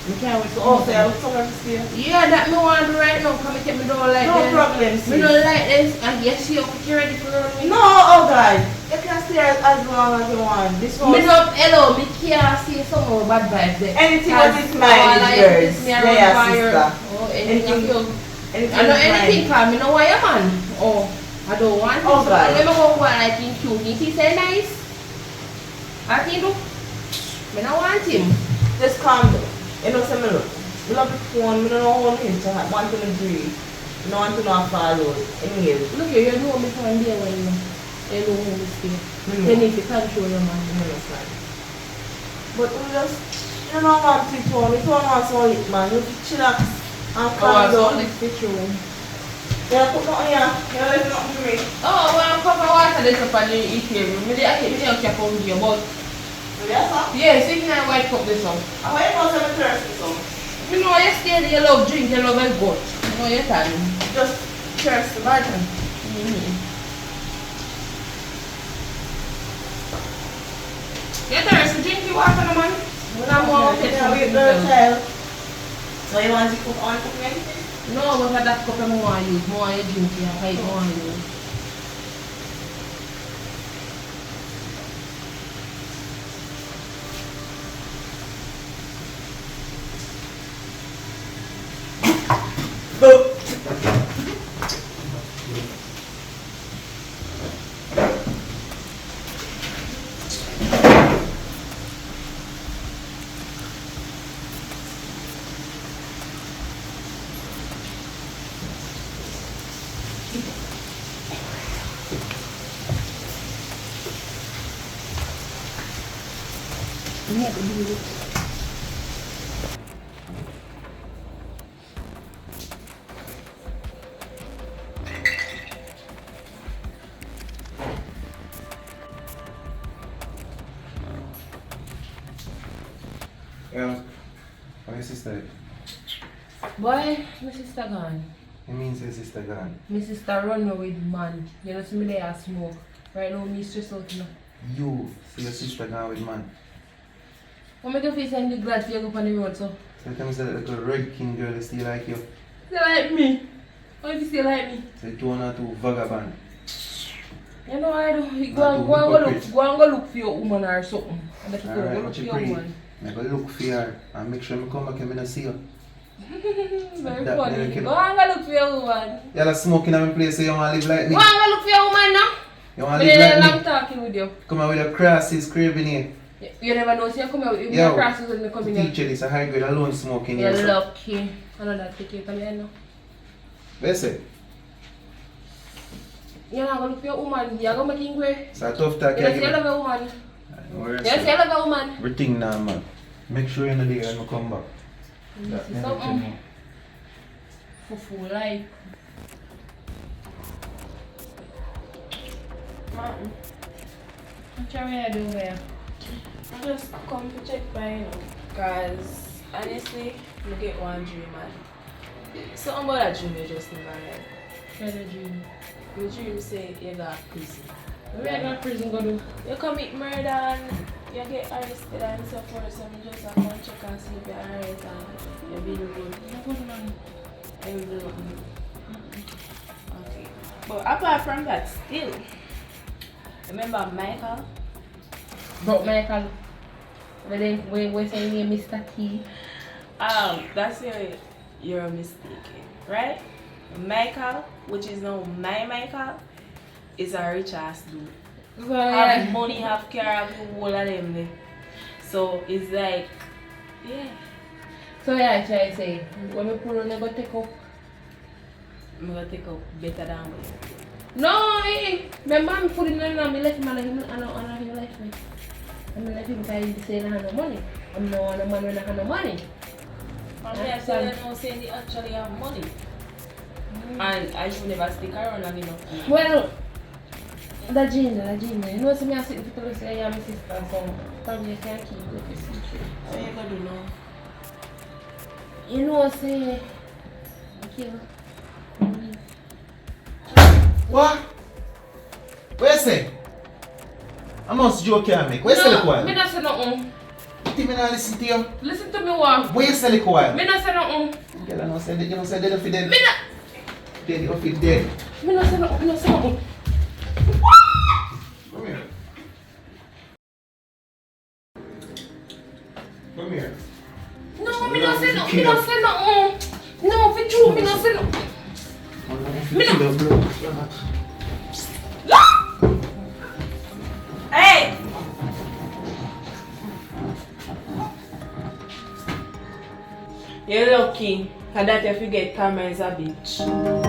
I can't wait to Oh, so you have somewhere to stay? Yeah, that me want to do right now, come and me don't like No this. problem, Me sis. don't like this, and yes, you're ready for me. No, oh God. You can stay as long as you want. This one. Me don't, hello, me can't see some more bad vibes there. Anything what is mine is yours. Yeah, sister. Oh, anything you. Anything I know is anything, mine. cause me know why you man. Oh, I don't want Oh, it. God. Let me go what I think cute. He say nice. I think do. Me don't want him. Just calm down. You know, say me look. I love the phone. I don't know how him to want to breathe. I don't want to know how far out. Anyway. Look here, you know me from there when you know who me stay. Then if you control your man, you know it's like. But we just, you don't want to phone. If you want some lit, man, you chillax and calm Oh, down. let's fit you in. Yeah, put nothing here. You left nothing to me. Oh, well, cup of water this up and you eat here. Maybe I can't keep on here, but Yes, sir. yes, you can white cup this up. I want you to say I'm thirsty, so. You know, you stay there, you love drink, you love a goat. You know your time. Just thirsty, right? You thirsty, drink the water, no man. When I'm more okay, Yeah, we girl child. So you want to cook on cooking anything? no, but for that cup I want to use, more you drink, you have to want to use. Yeah. How your sister? Boy, my sister gone. It means your sister gone. My sister run away with man. You know, see me there smoke. Right now, me stress out now. You see your sister gone with man. What make you feel saying the glad for you go on the road, so? So you tell me that little red king girl is still like you. Still like me. How you still like me? So you turn her to vagabond. You know I do. You Not too go and hypocrite. go look for your woman or something. And if you go Alright, look what for you your pray? woman. I go look for her and make sure I come back and I see you. Very That funny. little kid. Go and go look for your woman. You're like smoking at my place so you want to live like me. Go and go look for your woman now. You want to Me live like I'm me. talking with you. Come out with a crosses craving here. You never know, so you come out with Yo, your crosses when you come in here. teacher, this a high grade alone smoking here. You're So. lucky. I know that take you to me, I know. What's it? You're not going to look for your woman. You're going to make inquiry. It's a tough talk. You say you love your woman. You say you love your woman. Everything now, man. Make sure you're not there when you come back. You That see never something? can know. For full life. Man, What you want to do there? I just come to check by you, cause honestly, I get one dream, man. Something about that dream you just never like. Try to dream. You dream say you got prison. What are you going to prison go do? You commit murder and you get arrested and so forth, so I just have to check and see if you're alright and you're being good. I will do it. Okay. But apart from that, still, remember Michael? But Michael, we're saying Mr. T. That's where you're mistaken, right? Michael, which is now my Michael, is a rich ass dude. So, Have yeah. money, have car, have all of them there. So it's like, yeah. So yeah, I try to say, when we pull on, I go take up. I'm gonna take out better than me. No, my mom put it in and I left him and I know he left me. And I left him because he said I have no money. I'm no one man when I have no money. And I said, I know saying they actually have money. And I should never stick around and enough. Well, the Gina. You know, see me I sit people say I'm my sister, so probably I can't keep it a secret. What you gonna do now? You know, say, okay. What? Where's it? I must joke here, make. Where's the No, one? me not say nothing. Think think me not listen to you? Listen to me what? Where you sell it quiet? Me not say nothing. Girl, I know say you know say dead if you dead. Me not. Dead if you dead. Me not say nothing. Me not say nothing. Come here. Come here. No, me not say nothing. Me not say nothing. No, for true, me not say nothing. Me not. Hey! You're lucky, and that if you get karma is a bitch.